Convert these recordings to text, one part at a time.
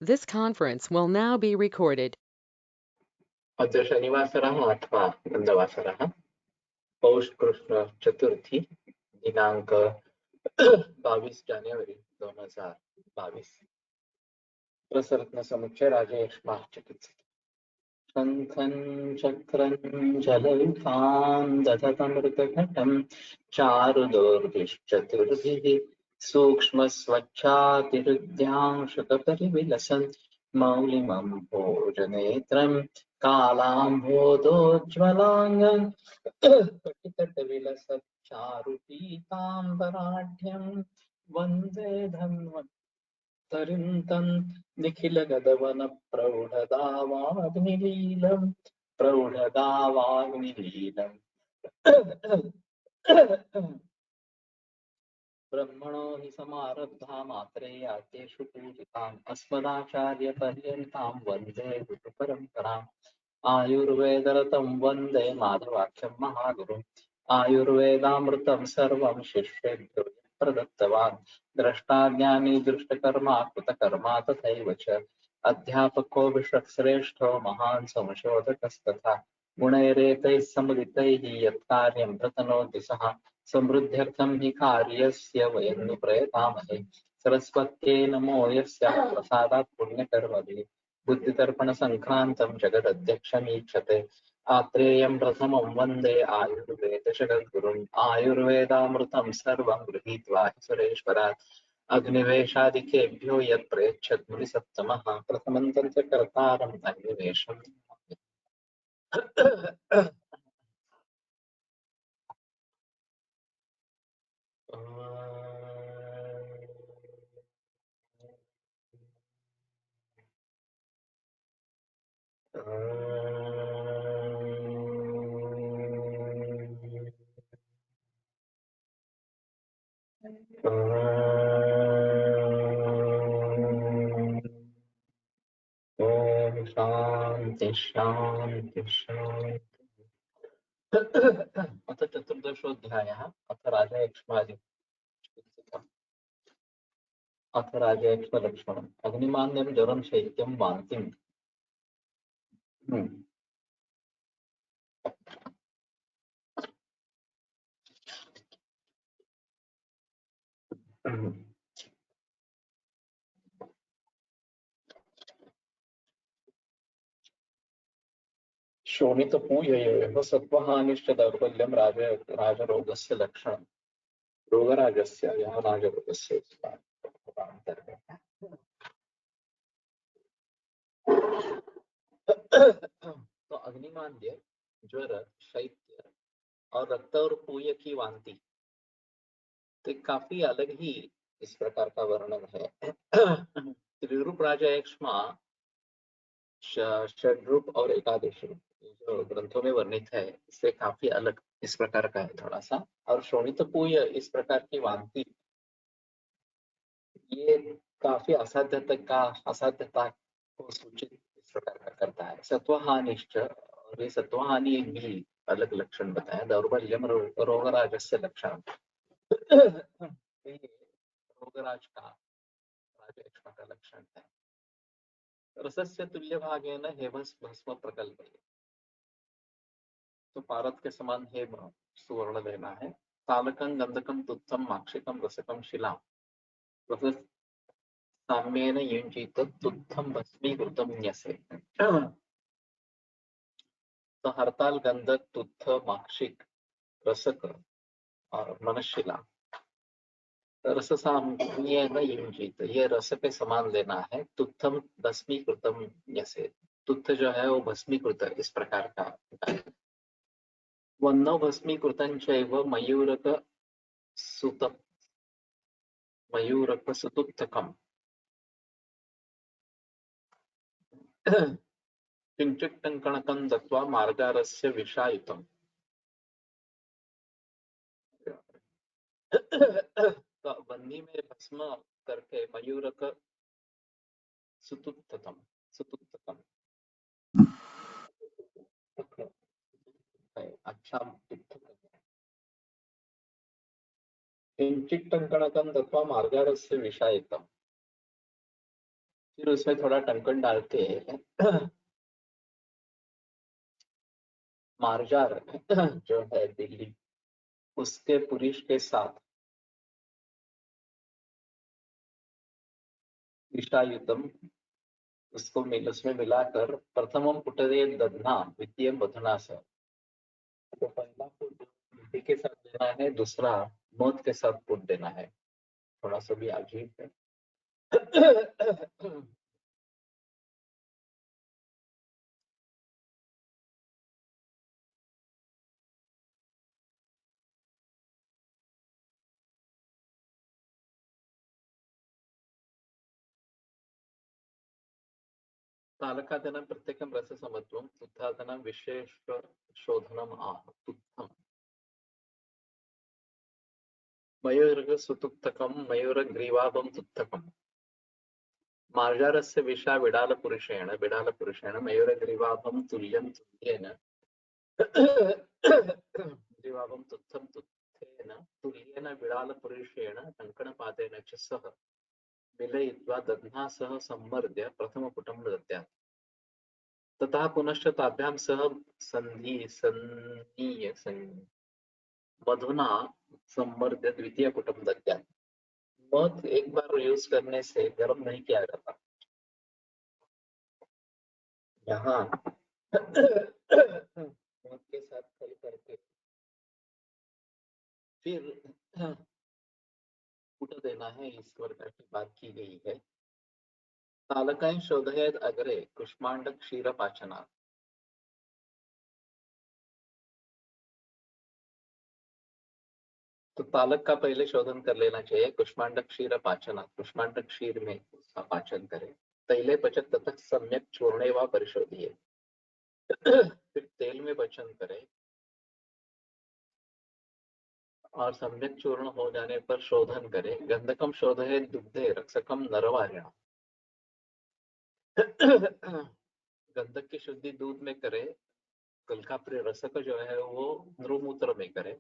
This conference will now be recorded. अद्य शनिवासरः अथवा गन्धवासरः पौषकृष्ण चतुर्थी दिनांक 22 जानेवारी 2022 प्रसरत्न समुच्चय राजेश चिकित्सित शंखं चक्रं जलयुधां दधतमृतघटं चारुदोर्भिश्चतुर्भिः सूक्ष्मस्वच्छातिहृद्यांशुकपरिविलसन् मौलिमं भोजनेत्रं कालाम्भोदोज्ज्वलाङ्गं कटितटविलसच्चारुपीताम्बराढ्यं वन्दे धन्वन्तरिं तं निखिलगदवनप्रौढदावाग्निलीलं प्रौढदावाग्निलीलम् ब्रह्मणो हि समारब्धा मात्रेयाद्येषु पूजिताम् अस्मदाचार्यपर्यन्तां वन्दे गुरुपरम्पराम् आयुर्वेदरतं वन्दे माधवाख्यं महागुरुम् आयुर्वेदामृतं सर्वं शिष्येभ्यो प्रदत्तवान् द्रष्टाज्ञानी दृष्टकर्मा कृतकर्मा तथैव च अध्यापको विश्वश्रेष्ठो महान् संशोधकस्तथा गुणैरेतैः समुदितैः यत्कार्यं प्रतनोति सः समृद्ध्यर्थं हि कार्यस्य वयं नु प्रयतामहे सरस्वत्यै नमो यस्याः प्रसादात् पुण्यकर्मभिः बुद्धितर्पणसङ्क्रान्तं जगदध्यक्षमीक्षते आत्रेयं प्रथमं वन्दे आयुर्वेदशगद्गुरुम् आयुर्वेदामृतं सर्वं गृहीत्वा हि सुरेश्वरात् अग्निवेशादिकेभ्यो यत् प्रयच्छत् मुनिसत्तमः प्रथमं च कर्तारम् अग्निवेशम् ओम शांति शांति शांति। अथ चतुर्दशोऽध्यायः अथ राजयक्ष्मादि अथ राजयक्ष्मलक्ष्मणम् अग्निमान्यं ज्वरं शैत्यं वान्तिम् शोणितपूययोः सत्त्वहानिश्च दौर्बल्यं राजरोगस्य लक्षणं रोगराजस्य यः राजरोगस्य तो अग्निमांद्य ज्वर शैत्य और रक्त और पूय की वांति तो काफी अलग ही इस प्रकार का वर्णन है। त्रिरूप राजयक्ष्मा षड्रूप और एकादश रूप जो ग्रंथों में वर्णित है इससे काफी अलग इस प्रकार का है थोड़ा सा। और शोणितपूय इस प्रकार की वांति ये काफी असाध्यता को सूचित इस प्रकार का करता है। सत्वहानिश्च और ये सत्वहानि भी अलग लक्षण बताया। दौर्बल्यम रोगराजस्य लक्षण रोगराज का राजयक्ष्मा का लक्षण है। रसस्य तुल्य भागेन हेमस भस्म प्रकल्प तो पारद के समान हेम सुवर्ण लेना है। तालकं गंधकं तुत्थं माक्षिकं रसकं शिलां रस साम्येन युञ्जीत तुत्थं भस्मीकृतं न्यसे। तो हरताल गंधक तुत्थ माक्षिक रसक और मनशिला रस साम्येन युञ्जीत ये रस पे समान लेना है। तुत्थम भस्मीकृतम न्यसे तुत्थ जो है वो भस्मीकृत इस प्रकार का वन्नो भस्मीकृतं चैव मयूरक सुत मयूरक सुतुत्थकम् किंचित टंकणकं दत्वा मार्गारस्य विषायुतम् तो बन्नी में भस्म करके मयूरक सुतुत्थकम सुतुत्थकम अच्छा किंचित टंकणकं दत्वा मार्गारस्य विषायुतम् फिर उसमें थोड़ा टंकन डाल के मार्जार जो है दिल्ली, उसके पुरीश के साथ ईशायुतम उसको उसमें मिलाकर प्रथमम पुटरे दधना द्वितीय मधुना से, तो पहला फूट घी के साथ देना है, दूसरा मध के साथ फूट देना है। थोड़ा सा भी अजीब है। तालकादनं प्रत्येकं रससमत्वं तुत्थादनं विशेष शोधनम् आह तुत्थम् मयूरगसुतुक्तकं मयूरग्रीवाभं तुत्तकम् मार्जारस्य विषा बिडालपुरुषेण मयूरग्रीवाभं तुल्यं तुल्येन ग्रीवाभं तुत्थं तुत्थेन तुल्येन बिडालपुरुषेण कङ्कणपातेन च सह मिलयित्वा दध्ना सह सम्मर्द्य प्रथमपुटं दद्यात्। ततः पुनश्च ताभ्यां सह सन्नीय मधुना सम्मर्द्य द्वितीय पुटं दद्यात्। मध एक बार यूज करने से गर्म नहीं किया जाता। यहाँ मध के साथ खल करके फिर पुट देना है, इस प्रकार की बात की गई है। तालकाय शोधयेद अग्रे कुष्मांड क्षीर पाचनात्। तो तालक का पहले शोधन कर लेना चाहिए। कुष्मांड क्षीर पाचनात्, कुष्मांड क्षीर में उसका पाचन करें। तैले पचत ततः सम्यक चूर्णे व परिशोधिये, फिर तेल में पचन करें और सम्यक चूर्ण हो जाने पर शोधन करें। गंधकम शोधये दुग्धे रक्षकम नरवार्यण। गंधक की शुद्धि दूध में करे, कल का रसक जो है वो नृमूत्र में करे।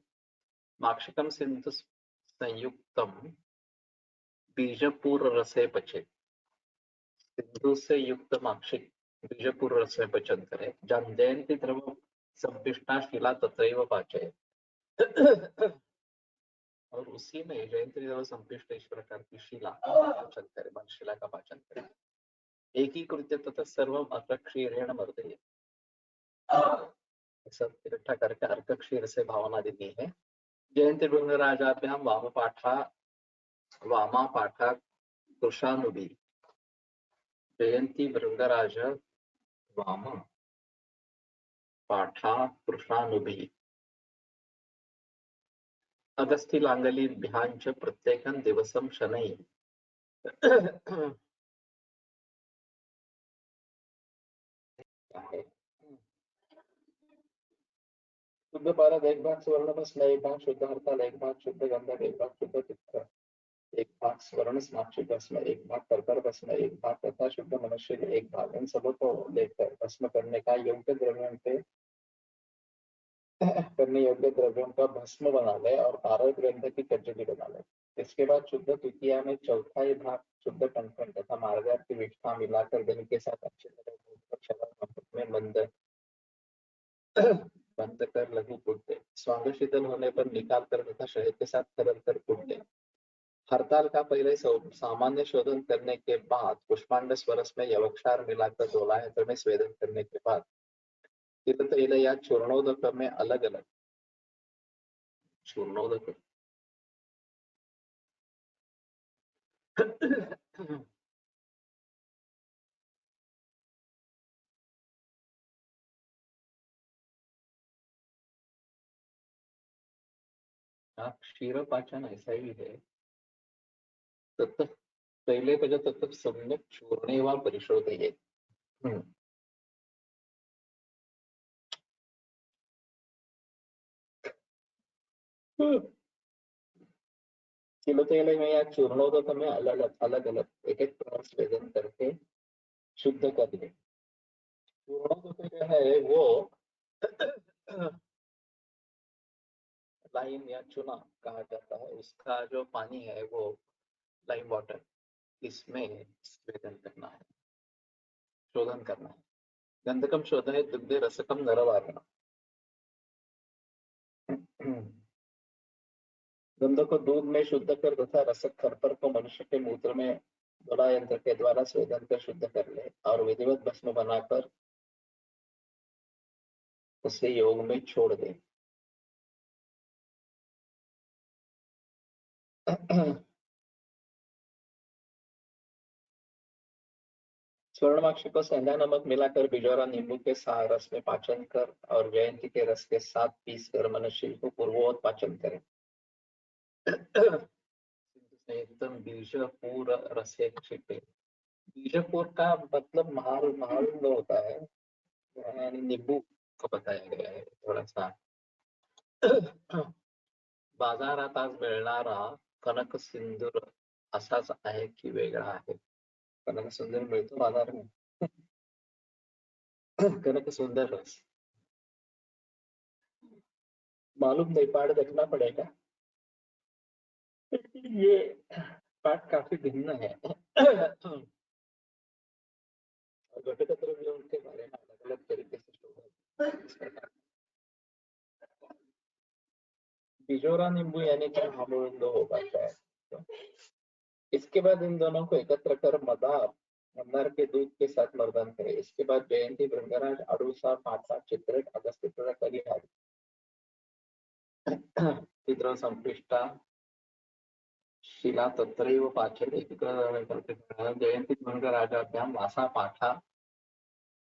माक्षिकम सिंधु संयुक्तम बीजपूर रसे पचे, सिंधु से युक्त माक्षिक बीजपूर रस में पचन करे। जयंती द्रव संपिष्टा शिला तत्रैव पाचय, और उसी में जयंती द्रव संपिष्ट इस प्रकार की शिला पाचन करे, शिला का पाचन करे। एकीकृत्य तथा सर्वम अर्कक्षीरेण मर्दये, सब इकट्ठा करके अर्क क्षीर से भावना देनी है। जयंती भृंगराजाभ्याम वामा पाठा कृशानुभी, जयंती भृंगराज वाम पाठा कृशानुभी अगस्ती लांगलीभ्यां प्रत्येकं दिवसं शनैः। शुद्ध भारत एक भाग स्वर्ण भस्म, एक भाग शुद्ध हरताल, एक भाग शुद्ध गंधक, एक भाग शुद्ध तिक्र, एक भाग स्वर्ण स्माक्षी भस्म, एक भाग कर्कर भस्म, एक भाग तथा शुद्ध मनुष्य, एक भाग। इन सबों को लेकर भस्म करने का योग्य द्रव्यों पे करने योग्य द्रव्यों का भस्म बना ले और 12 ग्रंथ की कज्जली बना ले। इसके बाद शुद्ध तृतीया में चौथाई भाग शुद्ध टंकन तथा मार्गार की विष्ठा मिलाकर दही के साथ अच्छी तरह में बंद कर लघु कूट दे। स्वांग शीतल होने पर निकाल कर तथा शहद के साथ तरल कर कूट दे। हड़ताल का पहले सामान्य शोधन करने के बाद पुष्पांड स्वरस में यवक्षार मिलाकर दोलायंत्र में स्वेदन करने के बाद तिल या चूर्णोदक में अलग अलग चूर्णोदक क्षीर पाचन ऐसा ही है। तत्त पहले पद तत्त सम्यक चूर्णे व परिशोधये। तिल में या चूर्णोदक में अलग अलग एक एक स्वेदन करके शुद्ध कर ले। चूर्णोदक जो है वो लाइम या चूना कहा जाता है, उसका जो पानी है वो लाइम वाटर, इसमें स्वेदन करना है, शोधन करना है। गंधकम शोधने दुग्धे रसकम नरवारण। गंध को दूध में शुद्ध कर तथा रसक खरपर को मनुष्य के मूत्र में दोला यंत्र के द्वारा स्वेदन कर शुद्ध कर ले और विधिवत भस्म बनाकर उसे योग में छोड़ दे। स्वर्णमाक्षी को सेंधा नमक मिलाकर बिजौरा नींबू के रस में पाचन कर और जयंती के रस के साथ पीस कर मनुष्य को पूर्ववत पाचन करे। संयुक्तम बीजपूर रसे क्षिपे। बीजपूर का मतलब महारुंद होता है, यानी नींबू को बताया गया है थोड़ा सा। बाजारात आज मिळणारा कनक सिंदूर असाच आहे की वेगळा आहे? कनक सिंदूर मिळतो बाजारात। कनक सुंदर रस मालूम नहीं, पाठ देखना पड़ेगा। ये पाठ काफी भिन्न है। घटक द्रव्यों के बारे में अलग अलग तरीके से शोधा। बिजोरा नींबू यानी कि महामुंद होगा शायद। इसके बाद इन दोनों को एकत्र कर मंदार के दूध के साथ मर्दन करें। इसके बाद जयंती, भृंगराज, अड़ूसा, पाठा, चित्रेट, अगस्त्य तथा कलिहारी चित्र संपृष्टा शिला तत्रैव पाच्यते। जयंती भृंगराजाभ्याम वासा पाठा।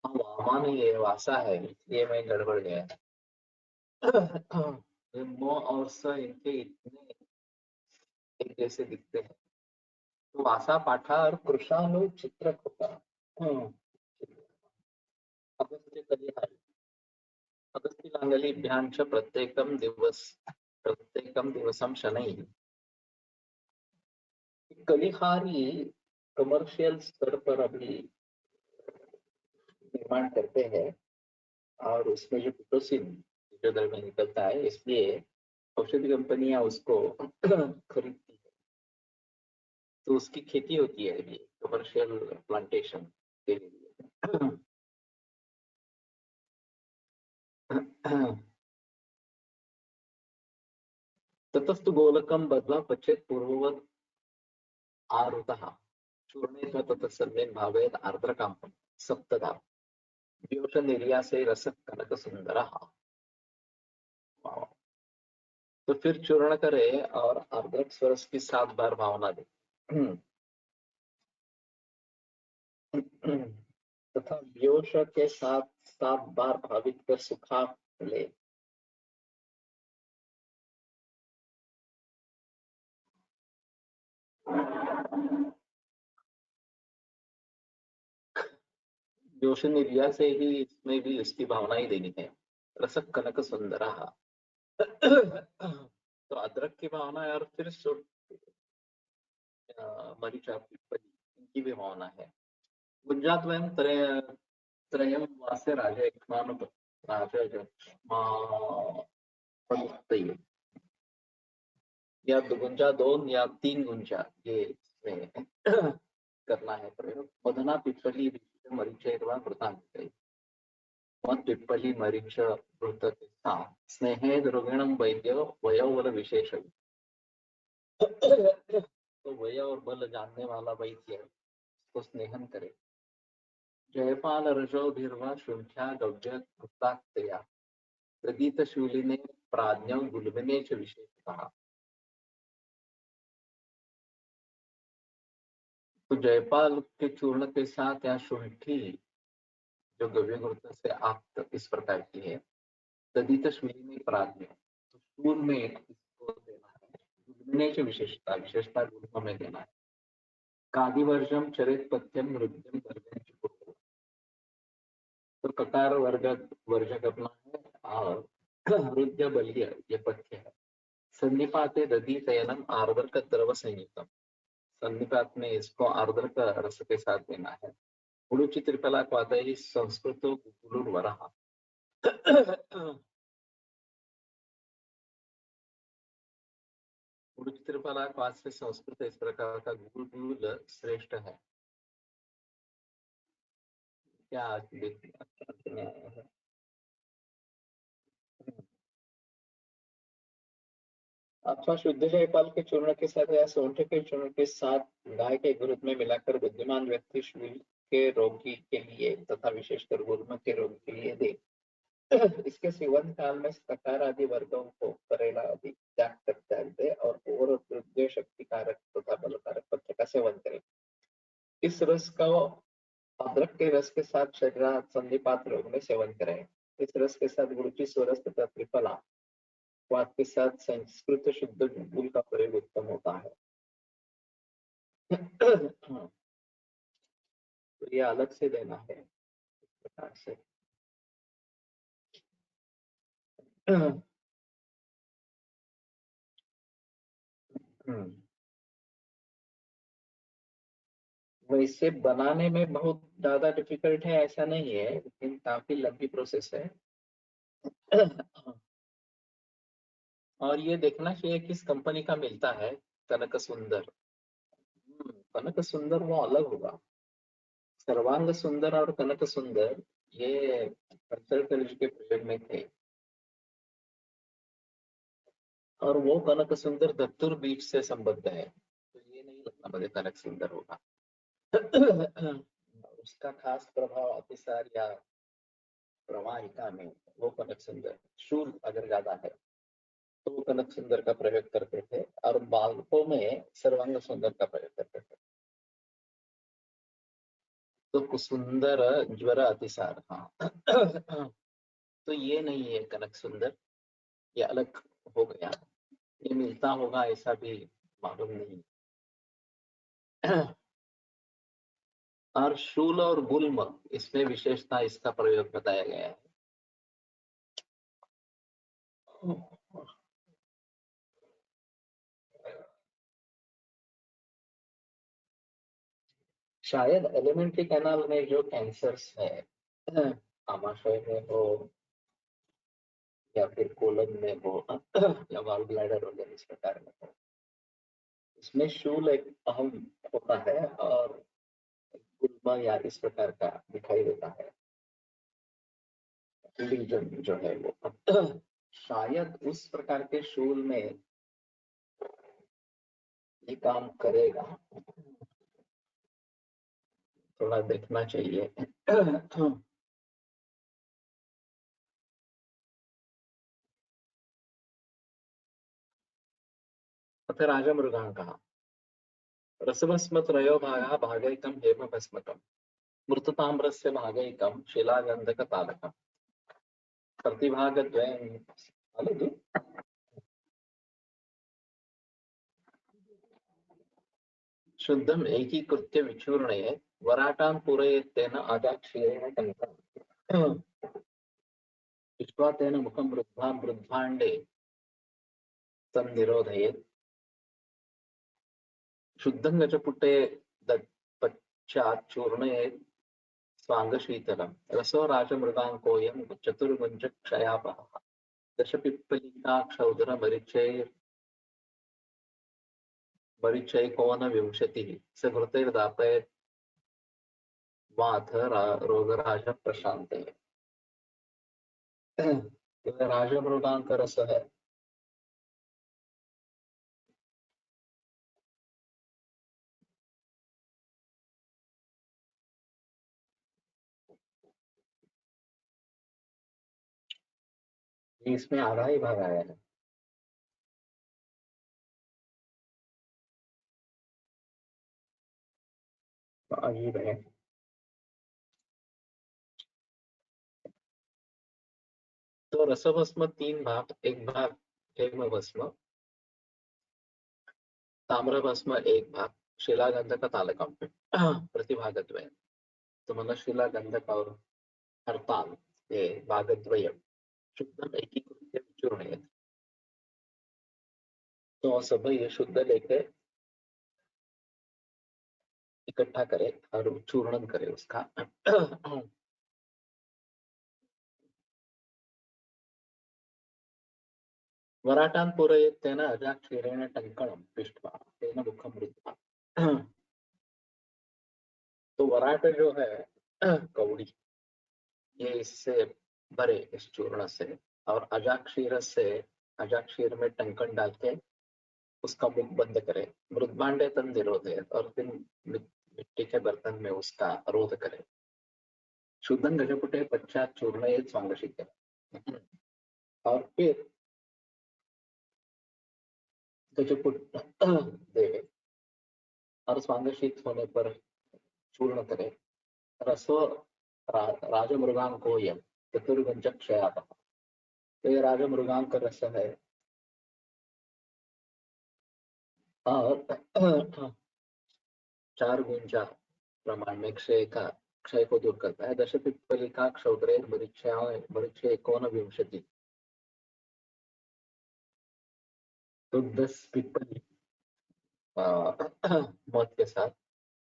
वामा नहीं, ये वासा है, ये मैं गड़बड़ गया। मो और स इनके इतने एक जैसे दिखते हैं, तो वासा पाठा और कृषाणु चित्रक होता है। अगस्त्य कलिहारी अगस्त्य लांगलीभ्यां च प्रत्येकम दिवसम शनैः। कलिहारी कमर्शियल स्तर पर अभी निर्माण करते हैं और उसमें जो पिटोसिन जो दर में निकलता है, इसलिए औषधि कंपनियां उसको खरीदती है, तो उसकी खेती होती है अभी कमर्शियल प्लांटेशन के लिए। ततस्तु गोलकम बद्ध्वा पचेत् पूर्ववत् आरुतः चूर्णे ततः भावेत आर्द्रकाम्पम सप्तधा व्योष निर्यासे रस कनक सुंदर। तो फिर चूर्ण करे और आर्द्रक स्वरस की 7 बार भावना दे। तथा व्योष के साथ 7 बार भावित कर सुखा ले। व्योष निर्या से ही इसमें भी इसकी भावना ही देनी है। रसक कनक सुंदरा। तो अदरक की भावना है और फिर मरीचा पिपली इनकी भी भावना है। गुंजाद्वयम त्रयम वास्य राजा यजमान राजा या गुंजा 2 या 3 गुंजा, ये इसमें करना है प्रयोग। मधना पिपली मरीचैर्वा वृतांते मत पिपली मरीच वृत स्नेहे द्रविणम वैद्य वयोवर विशेष। तो वय और बल जानने वाला वैद्य उसको स्नेहन करे। जयपाल रजो भीर्वा शुंठ्या गव्य गुप्ताक्तया प्रदीत शूलिने प्राज्ञ गुलमिने च विशेषतः। तो जयपाल के चूर्ण के साथ या शुंठी जो गव्य गुप्त से आप्त इस प्रकार की है। प्रदीत शूली में प्राज्ञ, तो शूल में इसको देना है। गुलमिने च विशेषता गुल्म में देना है। कादिवर्जम चरित पथ्यम रुद्यम वर्जन चुप, तो ककार वर्ज करना है और रुद्य बल्य ये पथ्य है। सन्निपाते दधि चयनम आर्द्रक द्रव संयुक्तम, सन्निपात में इसको आर्द्रक रस के साथ देना है। उड़ुचि त्रिफला क्वादहि संस्कृतो गुरुर्वरः। उड़ुच त्रिफला पाठ से संस्कृत इस प्रकार का गुल श्रेष्ठ है। क्या अथवा शुद्ध जयपाल के चूर्ण के साथ या सौंठ के चूर्ण के साथ गाय के घृत में मिलाकर बुद्धिमान व्यक्ति शूल के रोगी के लिए तथा विशेषकर गुल्म के रोगी के लिए दे। इसके सेवन काल में सकार आदि वर्गों को करेला आदि त्याग कर त्याग दे और हृदय शक्ति कारक तथा बलकारक पत्र का सेवन करे। इस रस का अदरक के रस के साथ शरीर संधिपात रोग में सेवन करें। इस रस के साथ गुरुची स्वरस तथा त्रिफला स्वाद के साथ संस्कृत शुद्ध गुल का प्रयोग उत्तम होता है। तो ये अलग से देना है इस प्रकार से। वैसे बनाने में बहुत ज्यादा डिफिकल्ट है ऐसा नहीं है, लेकिन काफी लंबी प्रोसेस है। और ये देखना चाहिए किस कंपनी का मिलता है। कनक सुंदर, कनक सुंदर वो अलग होगा। सर्वांग सुंदर और कनक सुंदर ये कल्चर कॉलेज के प्रयोग में थे, और वो कनक सुंदर दत्तुर बीच से संबद्ध है, तो ये नहीं लगता मुझे कनक सुंदर होगा। उसका खास प्रभाव अतिसार या प्रवाहिका में वो कनक सुंदर, शूल अगर ज्यादा है तो वो कनक सुंदर का प्रयोग करते थे, और बालकों में सर्वांग सुंदर का प्रयोग करते थे। तो कुसुंदर ज्वर अतिसार, हाँ। तो ये नहीं है कनक सुंदर, ये अलग हो गया। ये मिलता होगा ऐसा भी मालूम नहीं। और शूल और गुल्म, इसमें विशेषता इसका प्रयोग बताया गया है। शायद एलिमेंट्री कैनाल में जो कैंसर्स है, आमाशय में हो या फिर कोलन में हो या गॉल ब्लैडर वगैरह इस प्रकार में हो, इसमें शूल एक अहम होता है और गुल्मा या इस प्रकार का दिखाई देता है लीजन जो है वो। शायद उस प्रकार के शूल में ये काम करेगा, थोड़ा देखना चाहिए। अथ राजमृगाङ्कः रसभस्म त्रयो भागः भागैकं हेमभस्मकम् मृतताम्रस्य भागैकं शिलागन्धकतालकम् प्रतिभागद्वयं अलु शुद्धम् एकीकृत्य विचूर्णयेत् वराटां पूरयेत्तेन आदाक्षीरेण कनकम् विश्वा तेन मुखं वृद्धाण्डे तन्निरोधयेत् शुद्धं गजपुटे पश्चात् चूर्णयेत् स्वाङ्गशीतलम् रसो राजमृगाङ्कोऽयं चतुर्मुञ्चक्षयापहः दशपिप्पलिकाक्षौदरमरिचैकोनविंशतिः सघृतैर्दापयेत् वाथ रोगराज प्रशान्ते। राजमृगांक रस है। इसमें आधा ही भाग आया है। अजीब है। तो रसभस्म 3 भाग, एक भाग हेमभस्म, ताम्रभस्म 1 भाग, शिलागंधक तालकम प्रतिभागद्वयम्। तो मतलब शिलागंधक और हरताल ये भागद्वयम् शुद्धम एकीकृत्य विचूर्णयेत्। तो सब ये शुद्ध लेके इकट्ठा करे और चूर्णन करे उसका। वराटान् पूरयेत्तेन अजाक्षीरेण टङ्कणं पृष्ट्वा तेन मुखं रुद्ध्वा। तो वराट जो है कौड़ी, ये इससे भरे इस चूर्ण से, और अजाक्षीर में टंकन डाल के उसका मुख बंद करे। मृद्भांडे तन निरोधे, और फिर मिट्टी के बर्तन में उसका रोध करे। शुद्धं गजपुटे पश्चात चूर्ण स्वांगशिक। और फिर गजपुट देवे और स्वांगशिक होने पर चूर्ण करे। रसो राजमृगांक को यम चतुर्गंज क्षयात। तो ये राजमृगांक का रस है, और 4 गुंजा प्रमाण में क्षय को दूर करता है। दश पिप्पलिका क्षौत्रे मरीक्षे 19। तो 10 पिप्पली मौत के साथ,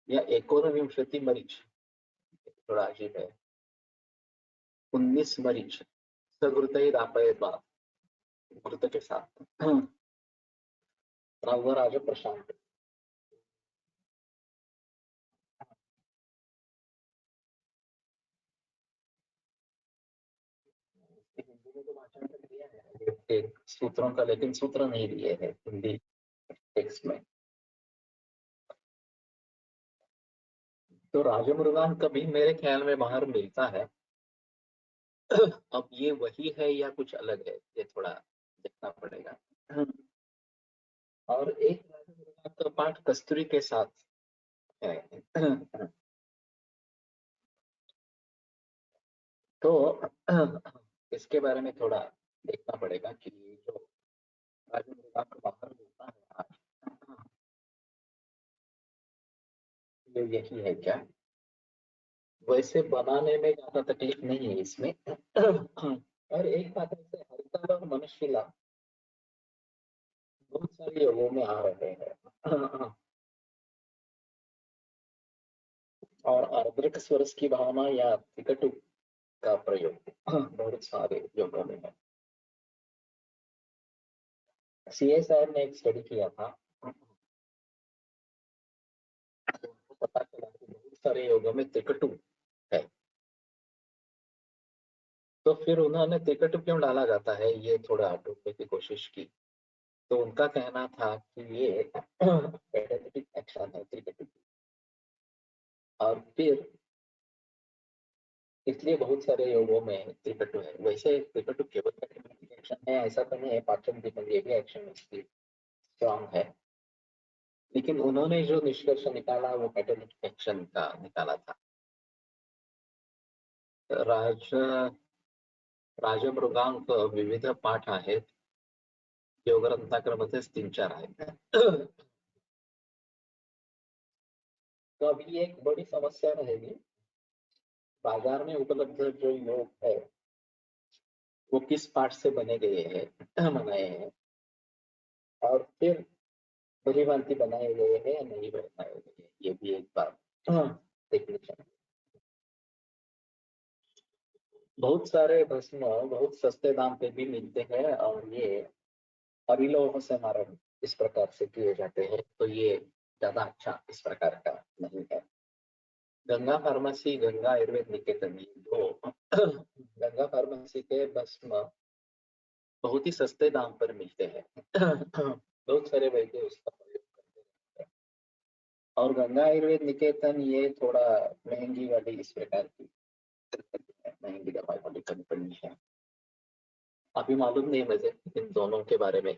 या 19 मरीच, थोड़ा अजीब है, 19 मरीच सघृत ही दापये घृत के साथ। राज प्रशांत। हिंदी में तो भाषांतर दिया है एक सूत्रों का, लेकिन सूत्र नहीं दिए हैं हिंदी टेक्स्ट में। तो राजमृगांक कभी मेरे ख्याल में बाहर मिलता है। अब ये वही है या कुछ अलग है, ये थोड़ा देखना पड़ेगा। और एक राजमृगांक का पाठ कस्तूरी के साथ है। तो इसके बारे में थोड़ा देखना पड़ेगा कि जो राजमृगांक बाहर मिलता है आज, ये यही है क्या। वैसे बनाने में ज्यादा तकलीफ नहीं है इसमें। और एक बात है, हरिता और मनुष्यला बहुत सारे योगों में आ रहे हैं। और आर्द्रक स्वरस की भावना या तिकटु का प्रयोग बहुत सारे योगों में है। CSIR ने एक स्टडी किया था, तो पता चला कि बहुत सारे योगों में तिकटु है। तो फिर उन्होंने तिकटु क्यों डाला जाता है, ये थोड़ा ढूंढने की कोशिश की। तो उनका कहना था कि ये कैटालिटिक एक्शन है तिकटु, और फिर इसलिए बहुत सारे योगों में त्रिकटु है। वैसे त्रिकटु केवल कैटालिटिक एक्शन है ऐसा तो नहीं है, पाचन ये भी एक्शन इसकी स्ट्रॉन्ग है। लेकिन उन्होंने जो निष्कर्ष निकाला वो कैटालिटिक एक्शन का निकाला था। राजमृगांक विविध पाठ आहेत, योगरत्नाकरमध्येच 3-4 आहेत। तो अभी एक बड़ी समस्या रहेगी, बाजार में उपलब्ध जो योग है वो किस पाठ से बने गए हैं, बनाए हैं, और फिर भली भांति बनाए गए हैं या नहीं बनाए गए, ये भी एक बात देखनी चाहिए। बहुत सारे भस्म बहुत सस्ते दाम पे भी मिलते हैं, और ये अभिलोभ से मारण इस प्रकार से किए जाते हैं, तो ये ज्यादा अच्छा इस प्रकार का नहीं है। गंगा फार्मेसी, गंगा आयुर्वेद निकेतन, जो गंगा फार्मेसी के भस्म बहुत ही सस्ते दाम पर मिलते हैं। बहुत सारे वैद्य उसका प्रयोग करते हैं। और गंगा आयुर्वेद निकेतन ये थोड़ा महंगी वाली इस प्रकार की महंगी दवाई वाली कंपनी है। अभी मालूम नहीं मुझे इन दोनों के बारे में।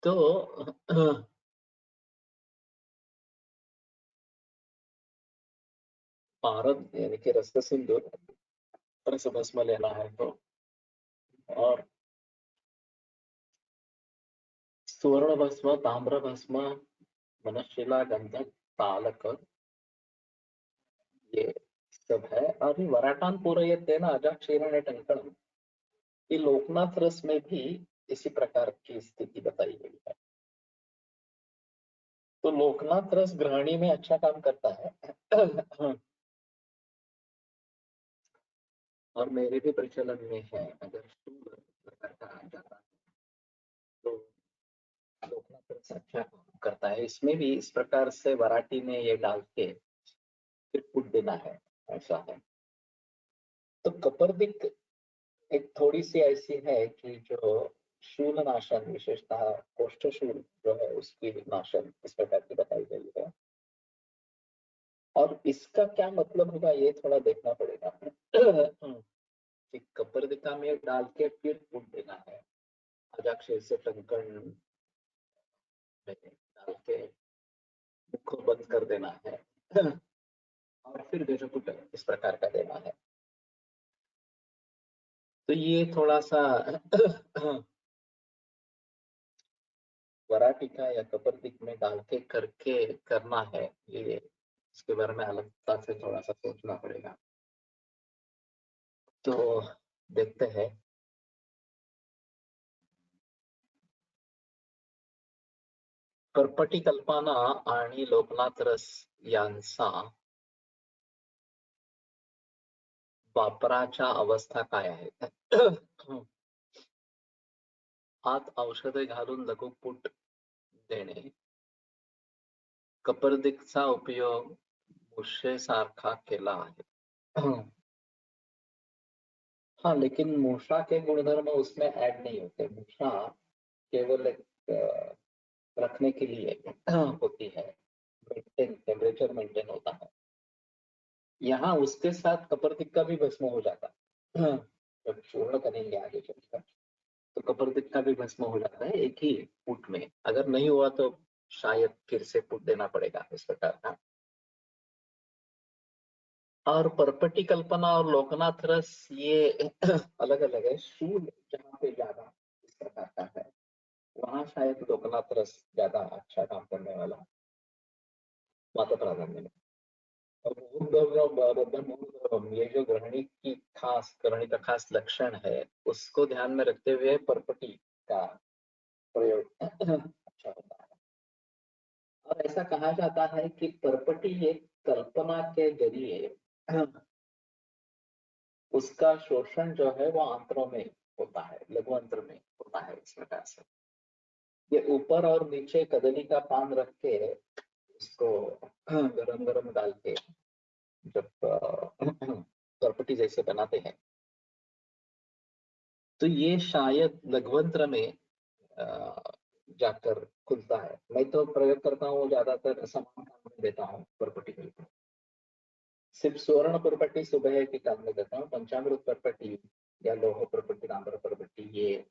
तो भारत यानी कि रस सिंधु रस भस्म लेना है तो, और सुवर्ण भस्म, ताम्र भस्म, मनशिला, गंधक, तालक, ये सब है। और वराटान पूरयते ना अजाक्षीरण टंकणम, ये लोकनाथ रस में भी इसी प्रकार की स्थिति बताई गई है। तो लोकनाथ रस ग्रहणी में अच्छा काम करता है। और मेरे भी प्रचलन में है, अगर शूल प्रकार का आ जाता है तो लोकनाथ रस अच्छा काम करता है। इसमें भी इस प्रकार से वराठी में ये डाल के फिर कूट देना है, ऐसा है। तो कपर्दिक एक थोड़ी सी ऐसी है कि जो शूल नाशन, विशेषतः कोष्ठशूल जो है उसकी नाशन इस प्रकार की बताई गई है। और इसका क्या मतलब होगा ये थोड़ा देखना पड़ेगा। कि कपर्दिका में डाल के फिर कूट देना है, अजाक्षर से टंकन में डाल के मुख को बंद कर देना है और फिर गजकुट इस प्रकार का देना है। तो ये थोड़ा सा वराटिका या कपर्दिक में डाल के करके करना है, ये इसके बारे में अलगता से थोड़ा सा सोचना पड़ेगा। तो देखते हैं। पर्पटी कल्पना आणि लोकनाथ रस यांचा वापराच्या अवस्था काय आहेत? आत औषधे घालून लघुपूट देणे, कपर्दिकचा उपयोग मूषेसारखा केला आहे। हाँ, लेकिन मूषा के गुणधर्म उसमें ऐड नहीं होते। मूषा केवल एक रखने के लिए होती है, टेम्परेचर मेंटेन होता है। यहाँ उसके साथ कपर्दिक का भी भस्म हो जाता है। जब चूर्ण करेंगे आगे चलकर तो कपर्दिक का भी भस्म हो जाता है एक ही पुट में। अगर नहीं हुआ तो शायद फिर से पुट देना पड़ेगा इस प्रकार का। और परपटी कल्पना और लोकनाथ रस ये अलग अलग है। शूल जहाँ पे ज्यादा इस प्रकार का है वहां शायद लोकनाथ रस ज्यादा अच्छा काम करने वाला माता प्राधान्य में। और ये जो ग्रहणी का खास लक्षण है उसको ध्यान में रखते हुए परपटी का प्रयोग अच्छा होता है। और ऐसा कहा जाता है कि परपटी एक कल्पना के जरिए उसका शोषण जो है वो आंत्रों में होता है, लघु अंत्र में होता है। इस प्रकार से ये ऊपर और नीचे कदली का पान रख के इसको गरम गरम डाल के जब परपटी जैसे बनाते हैं तो ये शायद लघुवंत्र में जाकर खुलता है। मैं तो प्रयोग करता हूँ, ज्यादातर समान काम में देता हूँ परपटी के। सिर्फ स्वर्ण परपट्टी सुबह के काम में देता हूँ। पंचामृत परपट्टी या लोह परपट्टी, ताम्र परपट्टी ये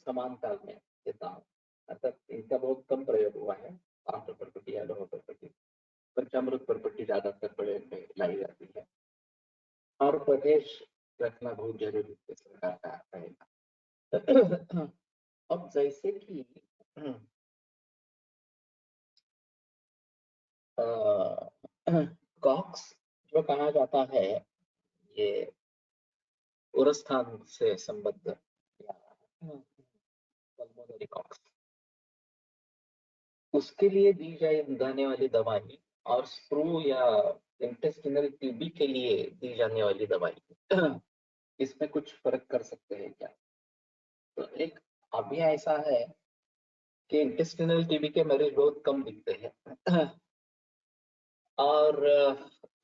समान काल में देता हूँ। अर्थात इनका बहुत कम प्रयोग हुआ है, ताम्र परपट्टी या लोह परपट्टी। पंचामृत परपट्टी ज्यादातर प्रयोग में लाई जाती है। और प्रदेश रखना बहुत जरूरी इस प्रकार का रहेगा। अब जैसे कि कॉक्स जो कहा जाता है ये उरस्थान से संबद्ध पल्मोनरी कॉक्स, उसके लिए दी जाने वाली दवाई और स्प्रू या इंटेस्टिनल टीबी के लिए दी जाने वाली दवाई इसमें कुछ फर्क कर सकते हैं क्या? तो एक अभी ऐसा है कि इंटेस्टिनल टीबी के मरीज बहुत कम दिखते हैं और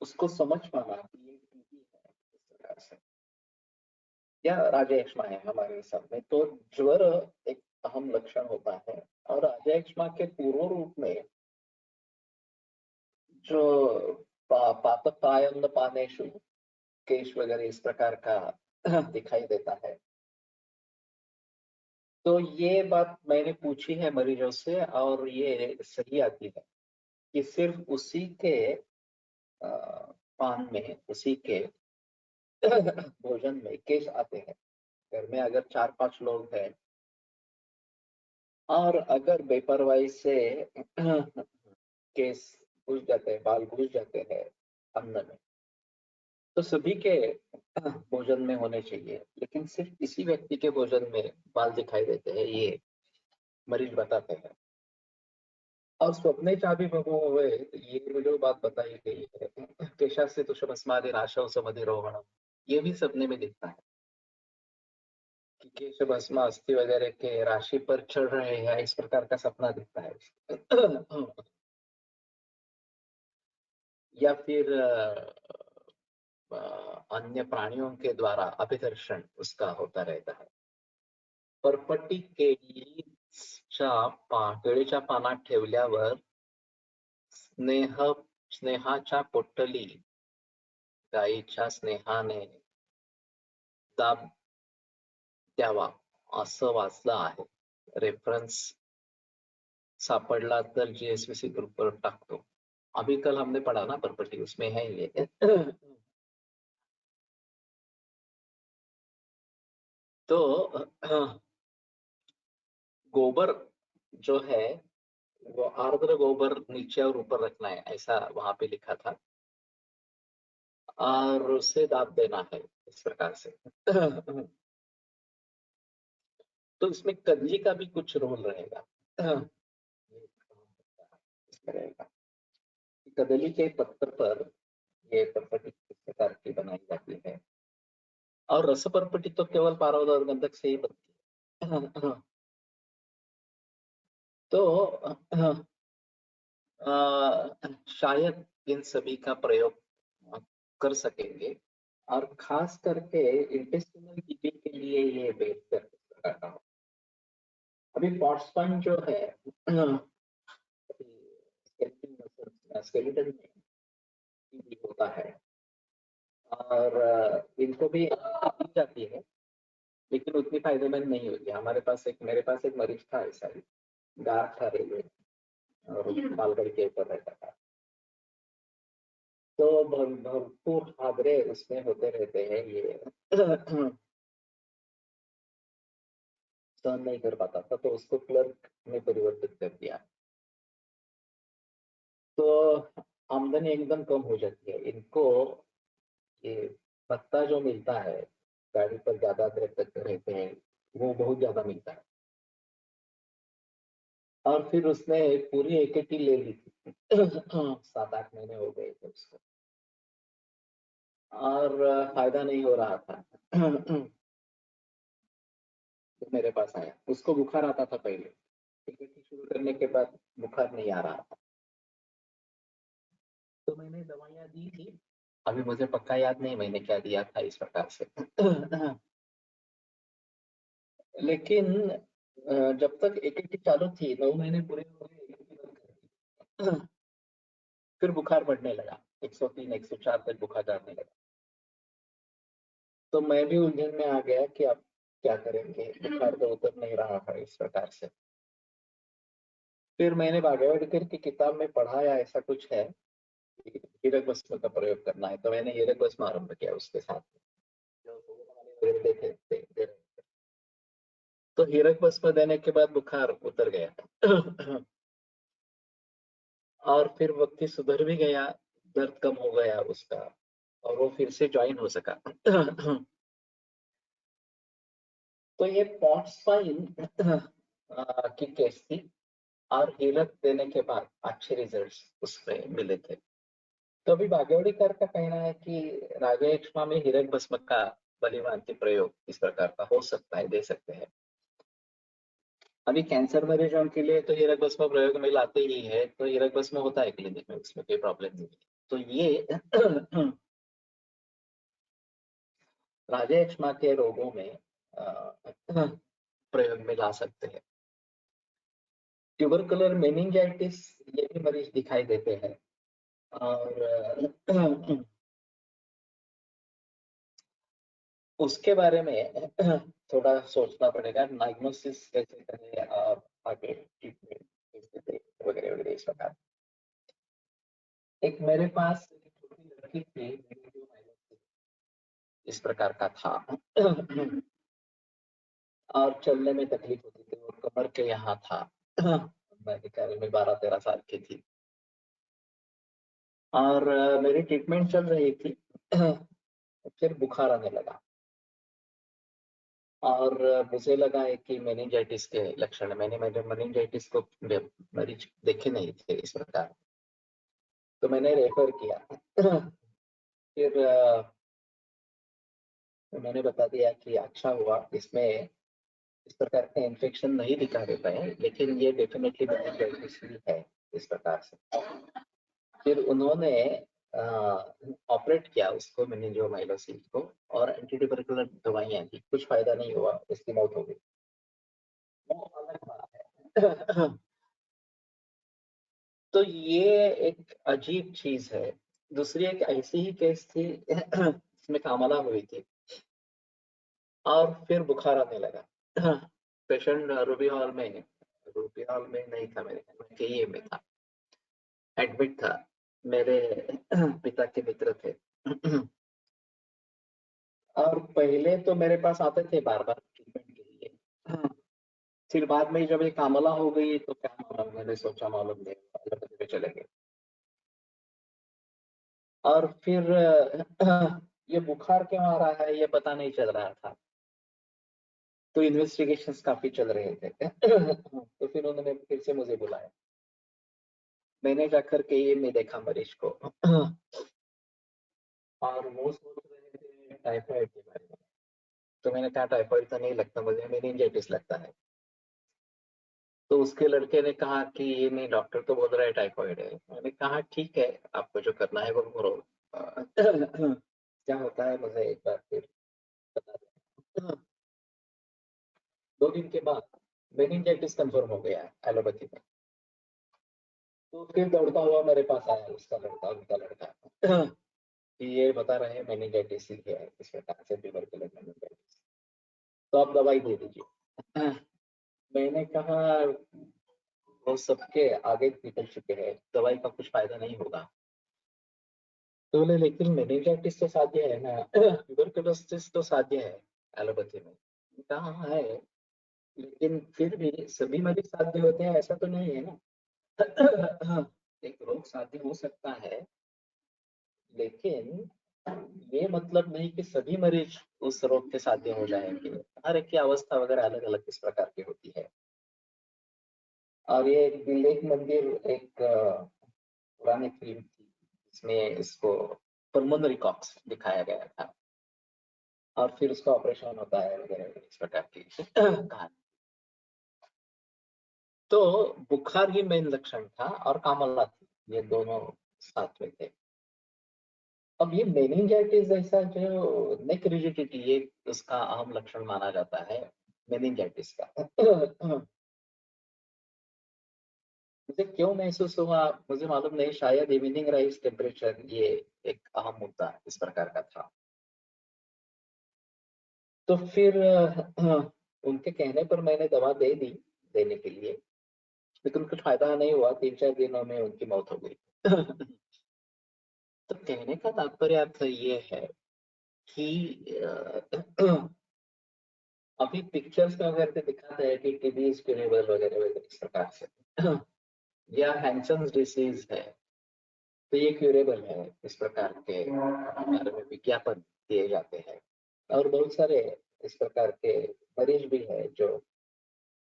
उसको समझ पाना कि ये टीबी है इस प्रकार से या राजयक्ष्मा है हमारे सब में, तो ज्वर एक अहम लक्षण होता है। और राजयक्ष्मा के पूर्व रूप में जो पातक पायन पानेशु केश वगैरह इस प्रकार का दिखाई देता है। तो ये बात मैंने पूछी है मरीजों से और ये सही आती है कि सिर्फ उसी के पान में, उसी के भोजन में केश आते हैं। घर में अगर 4-5 लोग हैं और अगर बेपरवाही से केस घुस जाते हैं, बाल घुस जाते हैं अन्न में, तो सभी के भोजन में होने चाहिए, लेकिन सिर्फ इसी व्यक्ति के भोजन में बाल दिखाई देते हैं, ये मरीज बताते हैं। और स्वप्ने चापि भगो हुए, ये जो बात बताई गई है, केशास्य तुषभस्मादि राशौ समधिरोहणम, ये भी सपने में दिखता है कि केश भस्म अस्थि वगैरह के राशि पर चढ़ रहे हैं, इस प्रकार का सपना दिखता है। या फिर अन्य प्राणियों के द्वारा अभिदर्शन उसका होता रहता है। परपटी केळीच्या पानात ठेवल्यावर स्नेहाच्या पोटली गायीच्या स्नेहाने दाब द्यावा असं वाचलं आहे. रेफरन्स सापडला तर GSVC ग्रुप पर टाकतो. अभी कल हमने पढ़ा ना परपटी, उसमें है ये। तो गोबर जो है वो आर्द्र गोबर नीचे और ऊपर रखना है, ऐसा वहां पे लिखा था, और उसे दाब देना है इस प्रकार से। तो इसमें कदली का भी कुछ रोल रहेगा। कदली के पत्थर पर ये परपटी किस प्रकार की बनाई जाती है, और रस परपटी तो केवल पारद और गंधक से ही बनती है। तो शायद इन सभी का प्रयोग कर सकेंगे, और खास करके इंटेस्टिनल कीपिंग के लिए ये बेहतर रहता है। अभी पॉट्सपन जो है स्केलेटन में भी होता है, और इनको भी दी जाती है, लेकिन उतनी फायदेमंद नहीं होती। मेरे पास एक मरीज था ऐसा ही, गार था रेलवे और पालगढ़ के ऊपर रहता था, तो भरपूर हादरे उसमें होते रहते हैं, ये सहन नहीं कर पाता था, तो उसको क्लर्क में परिवर्तित कर दिया। तो आमदनी एकदम कम हो जाती है इनको। ये भत्ता जो मिलता है, गाड़ी पर ज्यादा देर तक रहते हैं, वो बहुत ज्यादा मिलता है। और फिर उसने पूरी एकेटी ले ली थी। 7-8 महीने हो गए थे उसको, और फायदा नहीं हो रहा था। तो मेरे पास आया, उसको बुखार आता था पहले, एकेटी शुरू करने के बाद बुखार नहीं आ रहा था, तो मैंने दवाइयाँ दी थी। अभी मुझे पक्का याद नहीं मैंने क्या दिया था इस प्रकार से। लेकिन जब तक एकेटी चालू थी, 9 महीने पूरे हो गए, AKT बंद कर दी। फिर बुखार बढ़ने लगा, 103 104 तक बुखार जाने लगा। तो मैं भी उलझन में आ गया कि अब क्या करेंगे, बुखार तो उतर नहीं रहा है इस प्रकार से। फिर मैंने भागवत की किताब में पढ़ा या ऐसा कुछ है, हीरक भस्म का प्रयोग करना है, तो मैंने हीरक भस्म आरंभ किया उसके साथ में, जो वाले देखे थे। तो हीरक भस्म देने के बाद बुखार उतर गया। और फिर व्यक्ति सुधर भी गया, दर्द कम हो गया उसका, और वो फिर से ज्वाइन हो सका। तो ये पॉट्सपाइन की केस थी, और हीरक देने के बाद अच्छे रिजल्ट्स उसमें मिले थे। तो अभी भाग्यवड़ीकर का कहना है कि राजयक्ष्मा में हीरक भस्म का बलिभांति प्रयोग इस प्रकार का हो सकता है, दे सकते हैं। अभी कैंसर मरीजों के लिए तो हीरक भस्म प्रयोग में लाते ही है, तो हीरक भस्म होता है क्लिनिक में, उसमें कोई प्रॉब्लम नहीं है। तो ये राजयक्ष्मा के रोगों में प्रयोग में ला सकते हैं। ट्यूबरकुलर मेनिंजाइटिस, ये भी मरीज दिखाई देते हैं, और उसके बारे में थोड़ा सोचना पड़ेगा, डायग्नोसिस कैसे करें और आगे ट्रीटमेंट कैसे दें वगैरह वगैरह इस प्रकार। एक मेरे पास एक छोटी लड़की थी, इस प्रकार का था। और चलने में तकलीफ होती थी, वो कमर के यहाँ था। मेरे ख्याल में 12-13 साल की थी, और मेरी ट्रीटमेंट चल रही थी। फिर बुखार आने लगा, और मुझे लगा है कि मेनिंजाइटिस के लक्षण है। मैंने मेनिंजाइटिस को मरीज देखे नहीं थे इस प्रकार, तो मैंने रेफर किया। फिर उन्होंने बता दिया कि अच्छा हुआ, इसमें इस प्रकार का इन्फेक्शन नहीं दिखा देता है, लेकिन ये डेफिनेटली मेनिंजाइटिस ही है इस प्रकार से। फिर उन्होंने ऑपरेट किया उसको, मेनिंजियोमाइलोसिस को, और एंटी ट्यूबरकुलर दवाइयां दी, कुछ फायदा नहीं हुआ, उसकी मौत हो गई। वो अलग बात है। तो ये एक अजीब चीज है। दूसरी एक ऐसी ही केस थी इसमें कामला हुई थी और फिर बुखार आने लगा। पेशेंट रूबी हॉल में नहीं था, मेरे के में था, एडमिट था, मेरे पिता के मित्र थे। और पहले तो मेरे पास आते थे बार बार ट्रीटमेंट के लिए। फिर बाद में जब ये कामला हो गई तो क्या मालूम, मैंने सोचा मालूम नहीं, एलोपैथी में चले गए। और फिर ये बुखार क्यों आ रहा है ये पता नहीं चल रहा था, तो इन्वेस्टिगेशंस काफी चल रहे थे। तो फिर उन्होंने फिर से मुझे बुलाया, मैंने जाकर के ये में देखा मरीज को। और वो सोच रहे थे टाइफाइड के बारे में, तो मैंने कहा टाइफाइड तो नहीं लगता मुझे, मेनिंजाइटिस लगता है। तो उसके लड़के ने कहा कि ये नहीं, डॉक्टर तो बोल रहा है टाइफाइड है। मैंने कहा ठीक है, आपको जो करना है वो करो। क्या होता है मुझे एक बार फिर बता दें। 2 दिन के बाद मेनिंजाइटिस कंफर्म हो गया एलोपैथी में। तो फिर दौड़ता हुआ मेरे पास आया उनका लड़का कि ये बता रहे हैं मेनिंजाइटिस ही है, इस प्रकार से ट्यूबरकुलर मेनिंजाइटिस, तो आप दवाई दे दीजिए। मैंने कहा वो सबके आगे निकल चुके हैं, दवाई का कुछ फायदा नहीं होगा। तो बोले लेकिन मेनिंजाइटिस तो साध्य है ना, ट्यूबरकुलोसिस तो साध्य है एलोपैथी में। कहा है, लेकिन फिर भी सभी मरीज साध्य होते हैं ऐसा तो नहीं है ना। एक रोग साध्य हो सकता है, लेकिन ये मतलब नहीं कि सभी मरीज उस रोग के साध्य हो जाएंगे। हर एक की अवस्था वगैरह अलग अलग किस प्रकार की होती है। और ये एक मंदिर, एक पुरानी फिल्म थी, इसमें इसको पल्मोनरी कॉक्स दिखाया गया था, और फिर उसका ऑपरेशन होता है वगैरह इस प्रकार की कहानी। तो बुखार ही मेन लक्षण था और कामला थी, ये दोनों साथ में थे। अब ये मेनिंजाइटिस जैसा जो नेक रिजिडिटी, ये उसका अहम लक्षण माना जाता है मेनिंजाइटिस का। मुझे क्यों महसूस हुआ मुझे मालूम नहीं, शायद इवनिंग राइज टेम्परेचर ये एक अहम मुद्दा इस प्रकार का था। तो फिर उनके कहने पर मैंने दवा दे दी देने के लिए, लेकिन कुछ फायदा नहीं हुआ, 3-4 दिनों में उनकी मौत हो गई। तो कहने का तात्पर्य अर्थ ये है कि अभी पिक्चर्स में अगर दिखाते हैं कि टीबी इज क्यूरेबल वगैरह वगैरह इस प्रकार से, या हैंसन्स डिसीज है, तो ये क्यूरेबल है इस प्रकार के बारे में विज्ञापन दिए जाते हैं। और बहुत सारे इस प्रकार के मरीज भी है जो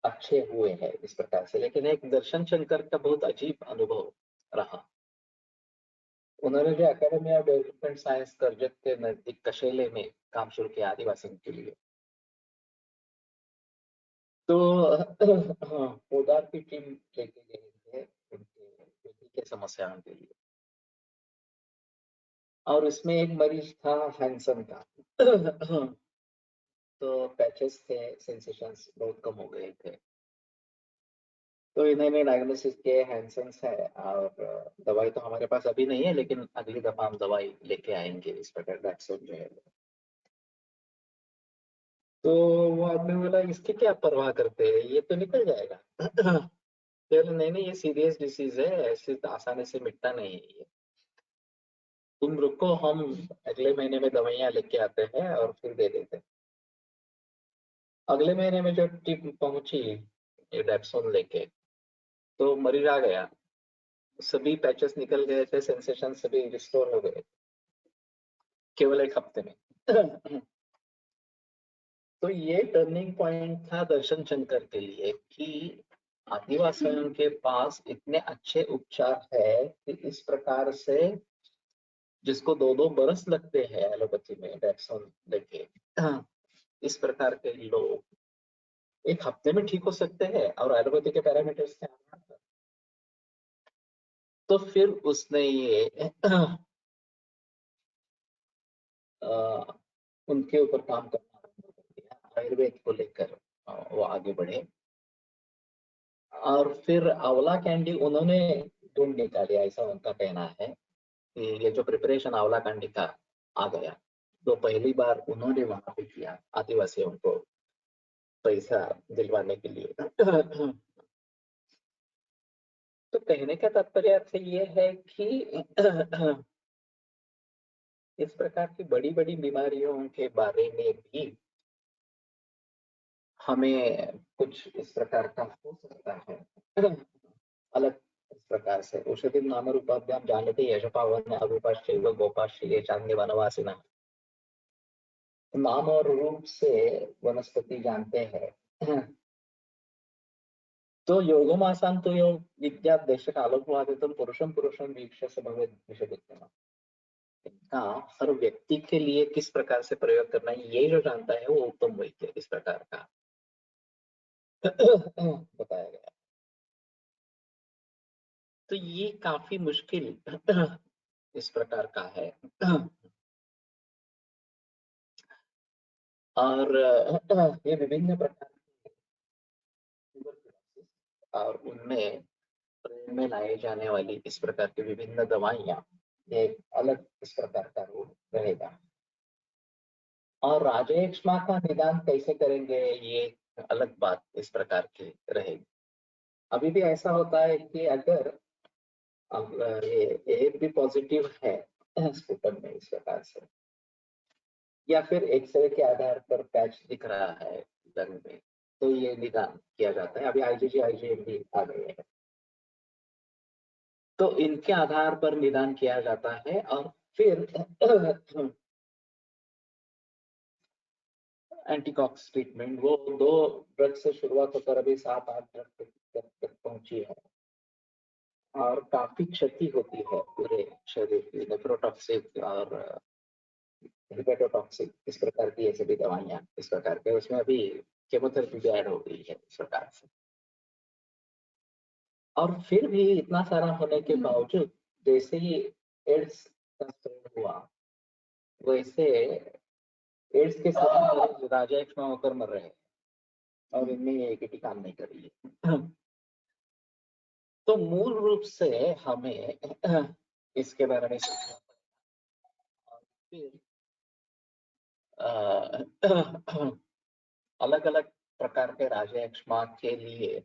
अच्छे हुए हैं इस प्रकार से। लेकिन एक दर्शन शंकर का बहुत अजीब अनुभव रहा। उन्होंने जो academy of development science Karjat के नजदीक कशेले में काम शुरू किया आदिवासियों के लिए, तो हाँ, पोदार की टीम लेके गए थे उनके बेटी के समस्याओं के लिए, और उसमें एक मरीज था हैंसन का। तो पैचेस थे, सेंसेशंस बहुत कम हो गए थे, तो इन्होंने डायग्नोसिस किए हैंसन्स है। और दवाई तो हमारे पास अभी नहीं है, लेकिन अगली दफा हम दवाई लेके आएंगे इस प्रकार वैक्सीन जो है। तो वो आदमी बोला इसकी क्या परवाह करते हैं, ये तो निकल जाएगा। फिर नहीं नहीं, ये सीरियस डिसीज है, ऐसे तो आसानी से मिटता नहीं है ये, तुम रुको, हम अगले महीने में दवाइयाँ लेके आते हैं और फिर दे देते हैं। अगले महीने में जब टीम पहुंची ये डेप्सोन लेके, तो मरीज आ गया, सभी पैचेस निकल गए थे, सेंसेशन सभी रिस्टोर हो गए केवल 1 हफ्ते में। तो ये टर्निंग पॉइंट था दर्शन शंकर के लिए कि आदिवासियों के पास इतने अच्छे उपचार है कि इस प्रकार से जिसको 2-2 बरस लगते हैं एलोपैथी में डैक्सोन लेके, इस प्रकार के लोग 1 हफ्ते में ठीक हो सकते हैं और एलोपैथी के पैरामीटर्स के आधार पर। तो फिर उसने ये उनके ऊपर काम करना आरंभ कर दिया, आयुर्वेद को लेकर वो आगे बढ़े। और फिर आंवला कैंडी उन्होंने ढूंढ निकाली, ऐसा उनका कहना है कि ये जो प्रिपरेशन आंवला कैंडी का आ गया, तो पहली बार उन्होंने वहां पे किया आदिवासियों को पैसा दिलवाने के लिए। तो कहने का तात्पर्य अर्थ ये है कि इस प्रकार की बड़ी-बड़ी बीमारियों के बारे में भी हमें कुछ इस प्रकार का हो सकता है। अलग इस प्रकार से औषधि नाम रूपाभ्याम जानते यशपावन अरूपाश्चैव गोपाश्चैव चान्य वनवासिनः। नाम और रूप से वनस्पति जानते हैं। तो योगमासां तो योग विद्या देशक आलोकवादितम पुरुषम पुरुषम वीक्ष्य स भवेत् विषविद्यमा। इनका हर व्यक्ति के लिए किस प्रकार से प्रयोग करना है, ये जो जानता है वो उत्तम वैद्य इस प्रकार का बताया गया। तो ये काफी मुश्किल इस प्रकार का है। और ये विभिन्न प्रकार के और उनमें प्रयोग में लाए जाने वाली इस प्रकार की विभिन्न दवाइयाँ एक अलग इस प्रकार का रूप रहेगा। और राजयक्ष्मा का निदान कैसे करेंगे, ये अलग बात इस प्रकार की रहेगी। अभी भी ऐसा होता है कि अगर ये भी पॉजिटिव है स्पुटम में इस प्रकार से, या फिर एक्सरे के आधार पर पैच दिख रहा है लंग में, तो ये निदान किया जाता है। अभी आईजीजी आईजीएम भी आ गए हैं, तो इनके आधार पर निदान किया जाता है। और फिर एंटीकॉक्स ट्रीटमेंट, वो 2 ड्रग से शुरुआत होकर अभी 7-8 ड्रग तक पहुंची है और काफी क्षति होती है पूरे शरीर की, नेफ्रोटॉक्सिक और हिपेटोटॉक्सिक इस प्रकार की ऐसी भी दवाइयाँ इस प्रकार के, उसमें अभी केमोथेरेपी भी ऐड हो गई है इस प्रकार से। और फिर भी इतना सारा होने के बावजूद जैसे ही एड्स का स्प्रेड हुआ, वैसे एड्स के सभी मरीज राजयक्ष्मा होकर मर रहे हैं और इनमें ये एक ही काम नहीं कर रही है। तो मूल रूप से हमें इसके बारे में सोचना और फिर अलग अलग प्रकार के राजयक्ष्मा के लिए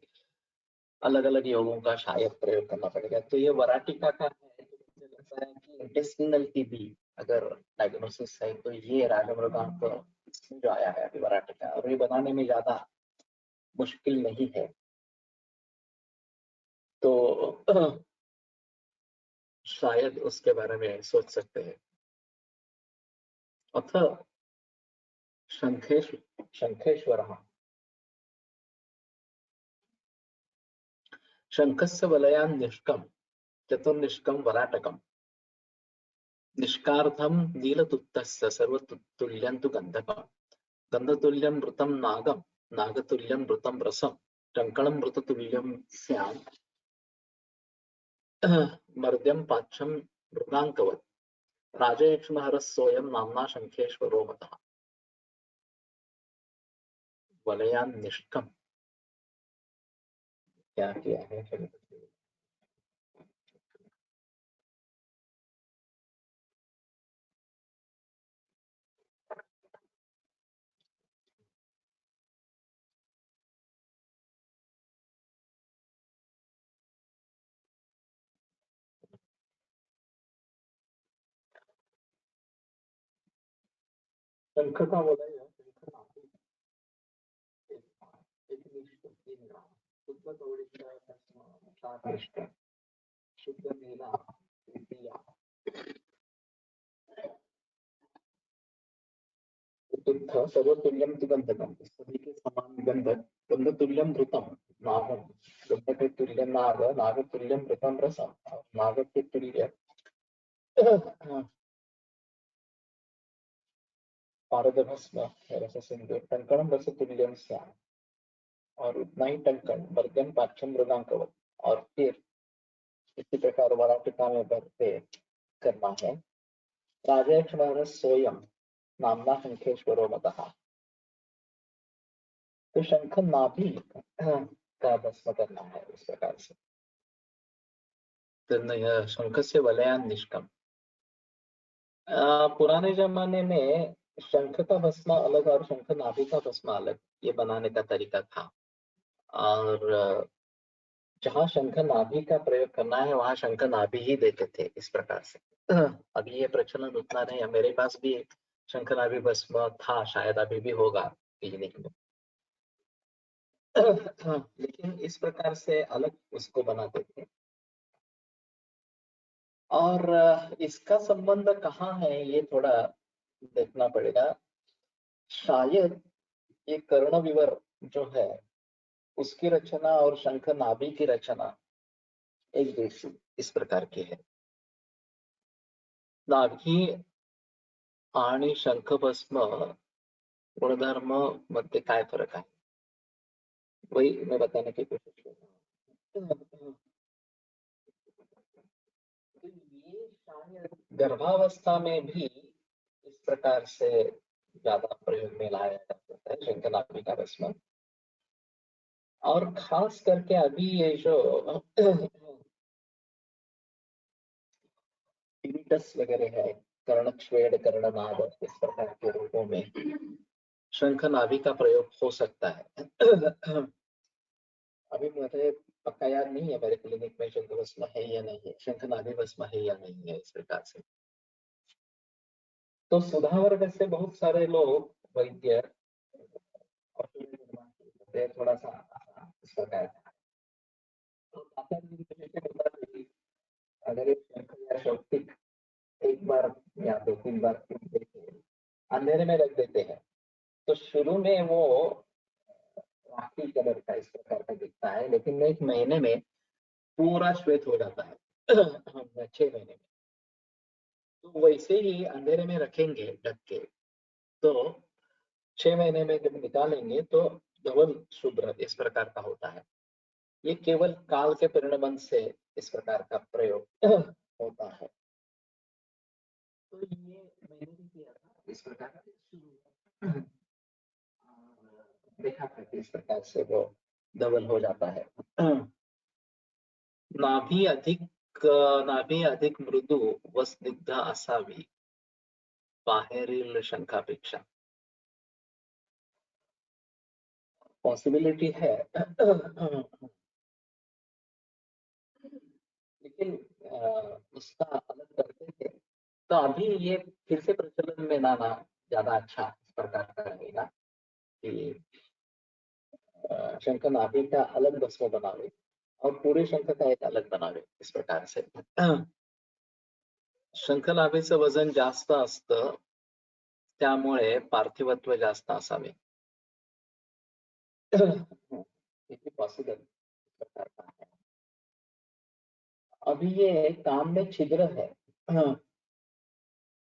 अलग अलग योगों का शायद प्रयोग करना पड़ेगा। तो ये वराटिका का है, तो मुझे लगता है कि इंटेस्टिनल की भी अगर डायग्नोसिस है तो ये राजमृगांक तो इसमें जो आया है अभी वराटिका, और ये बनाने में ज्यादा मुश्किल नहीं है। तो शायद उसके बारे में सोच सकते हैं। अथ शंखेश्वरः शंखस्य वलयान् निष्कं चतुर्निष्कं वराटकम् निष्कार्थं नीलतुत्तस्य सर्वतुल्यं तु गन्धकम् गन्धतुल्यं मृतं नागं नागतुल्यं मृतं रसं टङ्कणं मृततुल्यं स्यात् मर्द्यं पाच्छं मृगाङ्कवत् राजयक्ष्महरस्सोऽयं नाम्ना शंखेश्वरो मतः। वलयान् निष्कं क्या किया है? शंख का वलय शुद्ध नीला तृतीया तुत्थ सर्वतुल्यम तु गंधकम, सभी के समान गंधक, गंधतुल्यम घृतम नागम, गंध के तुल्य नाग, नाग तुल्यम घृतम रसम, नाग के तुल्य पारदभस्म रस सिंधु, टंकणम रस तुल्यम श्याम, और उतना ही टंकण वर्गन पाठ्यम मृगांकवत। और फिर इसी प्रकार वराटिका में बढ़ते करना है। राजेक्ष्ण सोयम नामना शंखेश्वरो मतः, तो शंख नाभि का भस्म करना है इस प्रकार से। तो शंख से वलयान निष्कम। पुराने जमाने में शंख का भस्म अलग और शंख नाभि का भस्म अलग, ये बनाने का तरीका था। और जहाँ शंख नाभि का प्रयोग करना है वहां शंख नाभि ही देते थे इस प्रकार से। अभी ये प्रचलन उतना नहीं है, मेरे पास भी शंख नाभि भस्म था, शायद अभी भी होगा क्लिनिक में। लेकिन इस प्रकार से अलग उसको बनाते थे। और इसका संबंध कहाँ है ये थोड़ा देखना पड़ेगा। शायद ये कर्ण विवर जो है उसकी रचना और शंख नाभि की रचना एक जैसी इस प्रकार की है। नाभि आणि शंख भस्म गुणधर्म मध्ये काय फरक है, वही मैं बताने की कोशिश कर रहा हूँ। तो ये शायद गर्भावस्था में भी इस प्रकार से ज्यादा प्रयोग में लाया जा सकता है शंख नाभि का भस्म। और खास करके अभी ये जो टिनिटस वगैरह है, कर्णस्वेद कर्णनाद, इस प्रकार के रूपों में शंख नाभि का प्रयोग हो सकता है। अभी मुझे पक्का याद नहीं है मेरे क्लिनिक में शंख भस्म है या नहीं है, शंख नाभि भस्म है या नहीं है इस प्रकार से। तो सुधा वर्ग से बहुत सारे लोग वैद्य थोड़ा सा इस प्रकार का। तो अगर एक शंख या शौक्तिक एक बार या दो तीन बार अंधेरे में रख देते हैं तो शुरू में वो राखी कलर का इस प्रकार का दिखता है, लेकिन एक महीने में पूरा श्वेत हो जाता है। 6 महीने में। तो वैसे ही अंधेरे में रखेंगे ढक के, तो 6 महीने में जब निकालेंगे तो धवल शुभ्र इस प्रकार का होता है। ये केवल काल के परिणमन से इस प्रकार का प्रयोग होता है। तो ये मैंने भी किया था इस प्रकार का, देखा था कि इस प्रकार से वो धवल हो जाता है। नाभि अधिक मृदू व स्निग्ध असावी बाहेरील शंखापेक्षा। पॉसिबिलिटी है लेकिन उसका अलग करते थे तो अभी ये फिर से प्रचलन में लाना ज्यादा अच्छा इस प्रकार का रहेगा कि शंख नाभि का अलग भस्म बनावे और पूरे शंख का एक अलग बनावे इस प्रकार से। शंख नाभीचं वजन जास्त असतं त्यामुळे पार्थिवत्व जास्त असावे। पॉसिबल प्रकार का है। अभी ये काम में छिद्र है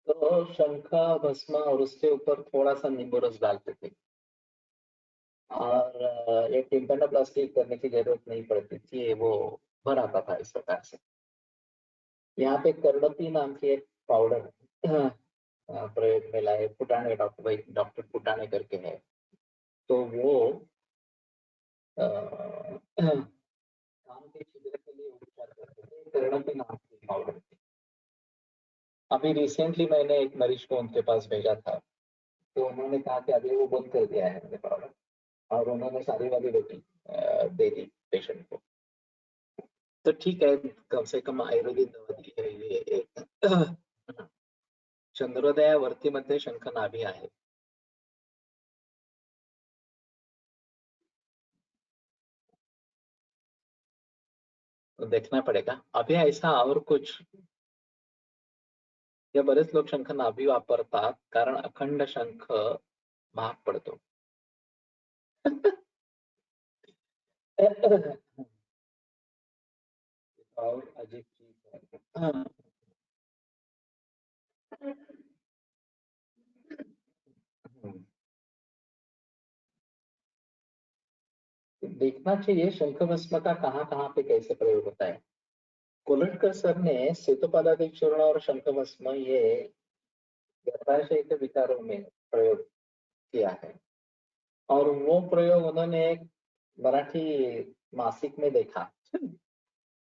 तो शंख भस्म और उसके ऊपर थोड़ा सा नींबू रस डालते थे और ये टिम्पेनोप्लास्टी करने की जरूरत नहीं पड़ती थी, वो भर आता था इस प्रकार से। यहाँ पे कर्णपी नाम की एक पाउडर प्रयोग में लाए, फुटाने डॉक्टर फुटाने करके है, तो वो काम के छिद्र के लिए उपचार करते थे, कर्णपी नाम की पाउडर। अभी रिसेंटली मैंने एक मरीज को उनके पास भेजा था तो उन्होंने कहा कि अभी वो बंद कर दिया है मैंने पाउडर, और उन्होंने सारी वाली रोटी दे दी पेशेंट को। तो ठीक है, कम से कम आयुर्वेदिक दवा दी है ये एक। चंद्रोदय वर्ती मध्ये शंख नाभी आहे। तो देखना पड़ेगा अभी ऐसा और कुछ। या बरेच लोक शंख नाभी वापरतात कारण अखंड शंख महाग पडतो. और अजीब चीज है. हाँ. हम्म. देखना चाहिए शंख भस्म का कहाँ कहाँ पे कैसे प्रयोग होता है. कोलटकर सर ने सेतुपदाधिक चूर्ण और शंख भस्म ये गर्भाशय के विकारों में प्रयोग किया है. और वो प्रयोग उन्होंने एक मराठी मासिक में देखा.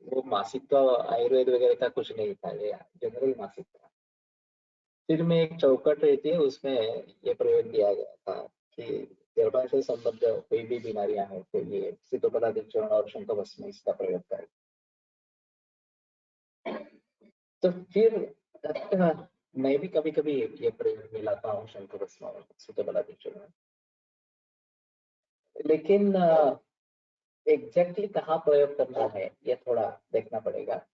वो मासिक तो आयुर्वेद वगैरह का कुछ नहीं था, ये जनरल मासिक था. फिर में एक चौकट रहती है, उसमें ये प्रयोग किया गया था कि गर्भाशय संबंध कोई भी बीमारियां हो तो ये सीतोपलादिक चूर्ण और शंख भस्म इसका प्रयोग करें. तो फिर मैं भी कभी कभी ये प्रयोग मिलाता हूँ शंख भस्म और सीतोपलादिक चूर्ण. लेकिन एग्जैक्टली कहाँ प्रयोग करना है ये थोड़ा देखना पड़ेगा.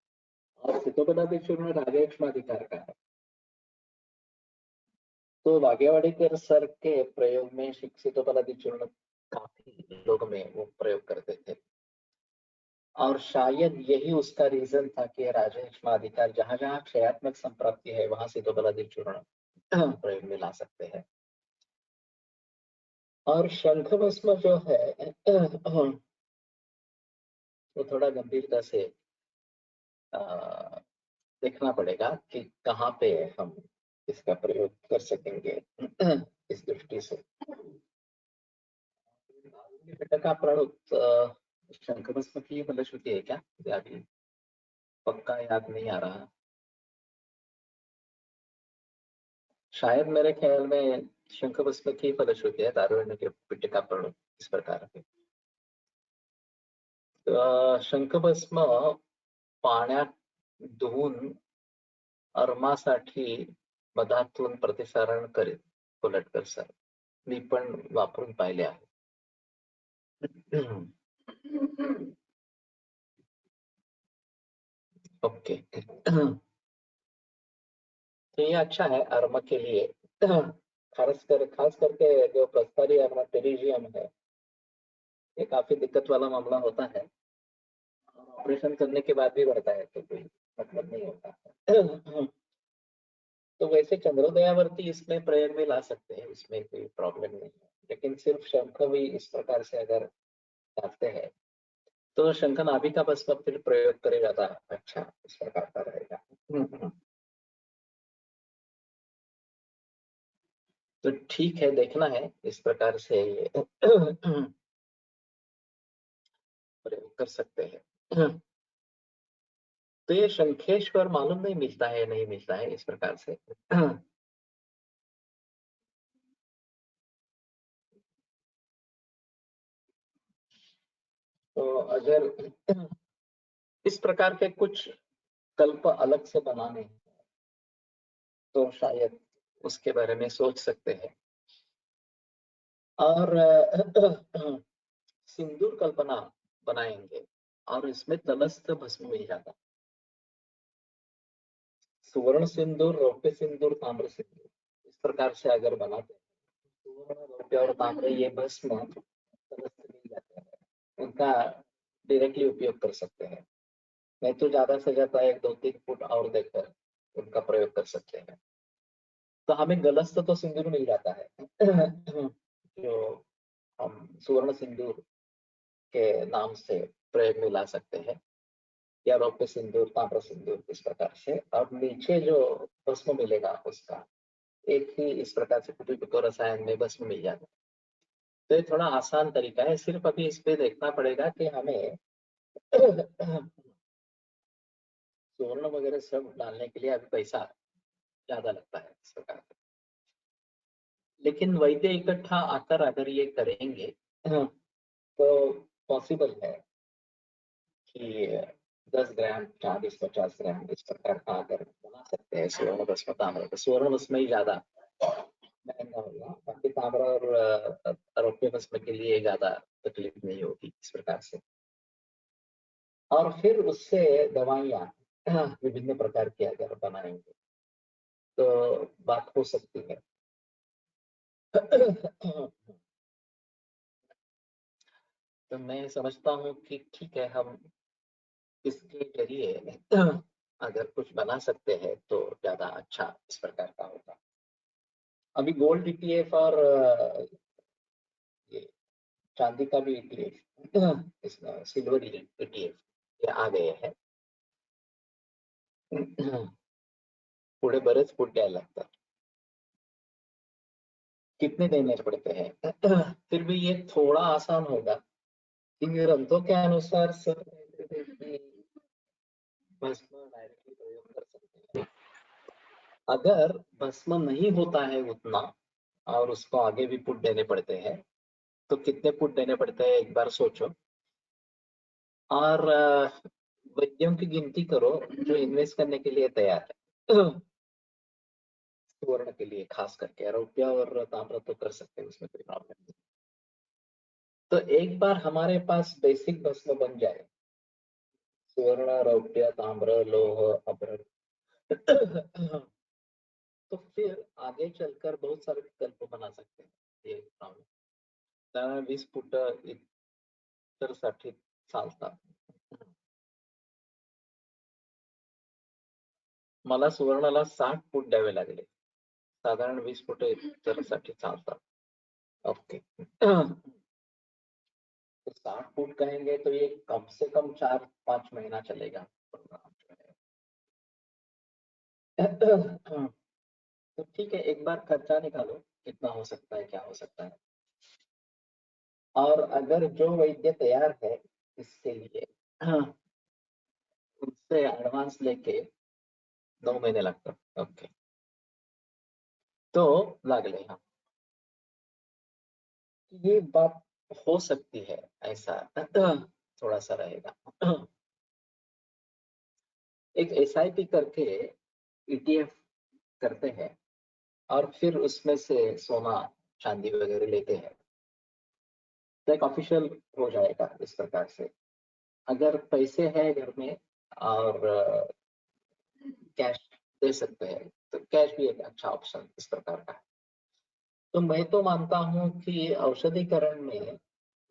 और सीतोपलादिक चूर्ण राजयक्ष्माधिकार का है. तो वाघेवाड़ीकर सर के प्रयोग में सीतोपलादिक चूर्ण काफी लोग में वो प्रयोग करते थे. और शायद यही उसका रीजन था कि राजयक्ष्माधिकार जहां जहां क्षयात्मक संप्राप्ति है वहां सीतोपलादिक चूर्ण प्रयोग में ला सकते हैं. और शंख भस्म जो है वो थोड़ा गंभीरता से देखना पड़ेगा कि कहाँ पे हम इसका प्रयोग कर सकेंगे इस दृष्टि से. का प्रयोग शंख भस्म की फलश्रुति है क्या, मुझे अभी पक्का याद नहीं आ रहा. शायद मेरे ख्याल में शंख भस्म की फलश्रुति है दारुण्य के पिट्ट का प्रणव इस प्रकार के. शंख भस्म पाण्यात धुवून अर्मासाठी मधातून प्रतिसारण करेल कोलटकर सर. मी पण वापरून पाहिले आहे. ओके. तो ये अच्छा है अर्म के लिए. खास करके जो प्रस्तारी अर्म टेरिजियम है ये काफी दिक्कत वाला मामला होता है. ऑपरेशन करने के बाद भी बढ़ता है तो कोई मतलब नहीं होता. तो वैसे चंद्रोदयावर्ती इसमें प्रयोग में ला सकते हैं, इसमें कोई प्रॉब्लम नहीं है. लेकिन सिर्फ शंख भी इस प्रकार से अगर चाहते हैं तो शंख नाभि का भस्म फिर प्रयोग करे ज्यादा अच्छा इस प्रकार का रहेगा. तो ठीक है, देखना है इस प्रकार से ये प्रयोग कर सकते हैं. तो ये शंखेश्वर मालूम नहीं मिलता है नहीं मिलता है इस प्रकार से. तो अगर इस प्रकार के कुछ कल्प अलग से बनाने तो शायद उसके बारे में सोच सकते हैं. और सिंदूर कल्पना बनाएंगे और इसमें तलस्थ भस्म मिल जाता. सुवर्ण सिंदूर, रौप्य सिंदूर, ताम्र सिंदूर इस प्रकार से अगर बनाते हैं सुवर्ण, रौप्य और ताम्र ये भस्म तलस्थ मिल जाते हैं, उनका डायरेक्टली उपयोग कर सकते हैं. नहीं तो ज्यादा से ज्यादा 1-2-3 फुट और देकर उनका प्रयोग कर सकते हैं. तो हमें गलस्त तो सिंदूर मिल जाता है जो हम सुवर्ण सिंदूर के नाम से प्रयोग में ला सकते हैं, या रौप्य सिंदूर, ताम्र सिंदूर इस प्रकार से. और नीचे जो भस्म मिलेगा उसका एक ही इस प्रकार से कुटी रसायन में भस्म मिल जाता है. तो ये थोड़ा आसान तरीका है. सिर्फ अभी इस पे देखना पड़ेगा कि हमें सुवर्ण वगैरह सब डालने के लिए अभी पैसा ज्यादा लगता है इस प्रकार से. लेकिन वैद्य इकट्ठा आकर अगर ये करेंगे तो पॉसिबल है कि 10 ग्राम, 40-50 ग्राम इस प्रकार का अगर बना सकते हैं स्वर्ण भस्म ताम्र. तो स्वर्ण भस्म ही ज्यादा महंगा होगा, बाकी ताम्र और रौप्य भस्म के लिए ज्यादा तकलीफ नहीं होगी इस प्रकार से. और फिर उससे दवाइयाँ विभिन्न प्रकार की अगर बनाएंगे तो बात हो सकती है. तो मैं समझता हूँ कि ठीक है, हम इसके जरिए अगर कुछ बना सकते हैं तो ज्यादा अच्छा इस प्रकार का होगा। अभी गोल्ड ईटीएफ और ये चांदी का भी ईटीएफ, इसमें सिल्वर ईटीएफ ये आ गए हैं। पुढे बरेच फूट द्यायला लागतात, कितने देने पड़ते हैं। फिर भी ये थोड़ा आसान होगा कि ग्रंथों के अनुसार सर भस्म डायरेक्टली प्रयोग कर सकते हैं। अगर भस्म नहीं होता है उतना और उसको आगे भी पुट देने पड़ते हैं, तो कितने पुट देने पड़ते हैं एक बार सोचो। और वैद्यों की गिनती करो जो इन्वेस्ट करने के लिए तैयार है। सुवर्ण के लिए खास करके, रौप्य और ताम्र तो कर सकते हैं, उसमें कोई प्रॉब्लम नहीं। तो एक बार हमारे पास बेसिक भस्म बन जाए, सुवर्ण रौप्य ताम्र लोह अभ्र, तो फिर आगे चलकर बहुत सारे विकल्प बना सकते हैं। ये प्रॉब्लम त्यामुळे 20 फूट इतर साठी चालतात. मला सुवर्णाला 60 फूट द्यावे लागले, साधारण 20 फूट इतर साठी चालतात. ओके। तो 60 फुट कहेंगे तो ये कम से कम 4-5 महीना चलेगा। तो ठीक है, एक बार खर्चा निकालो कितना हो सकता है, क्या हो सकता है। और अगर जो वैद्य तैयार है इसके लिए, उनसे एडवांस लेके 9 महीने लगतात. ओके, तो लागले हम, ये बात हो सकती है, ऐसा थोड़ा सा रहेगा। एक एसआईपी करके ईटीएफ करते हैं और फिर उसमें से सोना चांदी वगैरह लेते हैं, तो एक ऑफिशियल हो जाएगा इस प्रकार से। अगर पैसे है घर में और कैश दे सकते हैं, तो कैश भी एक अच्छा ऑप्शन इस प्रकार का है। तो मैं तो मानता हूँ कि औषधिकरण में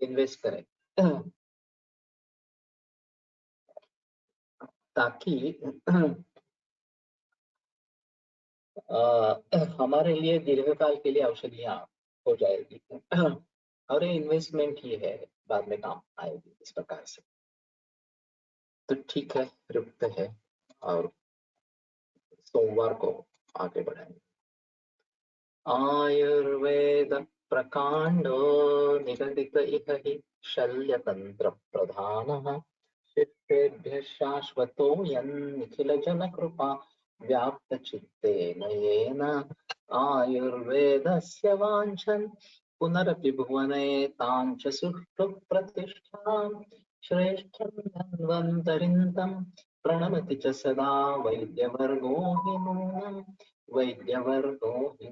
इन्वेस्ट करें, ताकि हमारे लिए दीर्घकाल के लिए औषधियाँ हो जाएगी। और ये इन्वेस्टमेंट ही है, बाद में काम आएगी इस प्रकार से। तो ठीक है, रुकते हैं और सोमवार को आगे बढ़ेंगे। आयुर्वेद प्रकांडो निगदित इह हि शल्यतंत्र प्रधानः शिष्येभ्यः शाश्वतोऽयं निखिल जन कृपा व्याप्त चित्तेन येन आयुर्वेदस्य वाञ्छन् पुनरपि भुवने तां च सुष्ठु प्रतिष्ठां श्रेष्ठं धन्वन्तरिं तं प्रणमति च सदा वैद्यवर्गो हि नूनं वैद्यवर्गो हि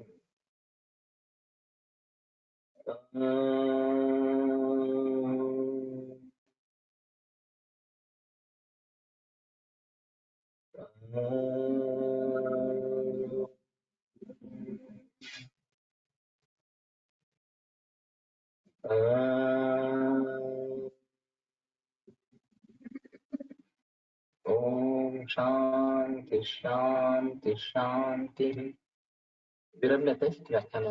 ओम शांति शांति शांति। विरम्यते व्याख्यान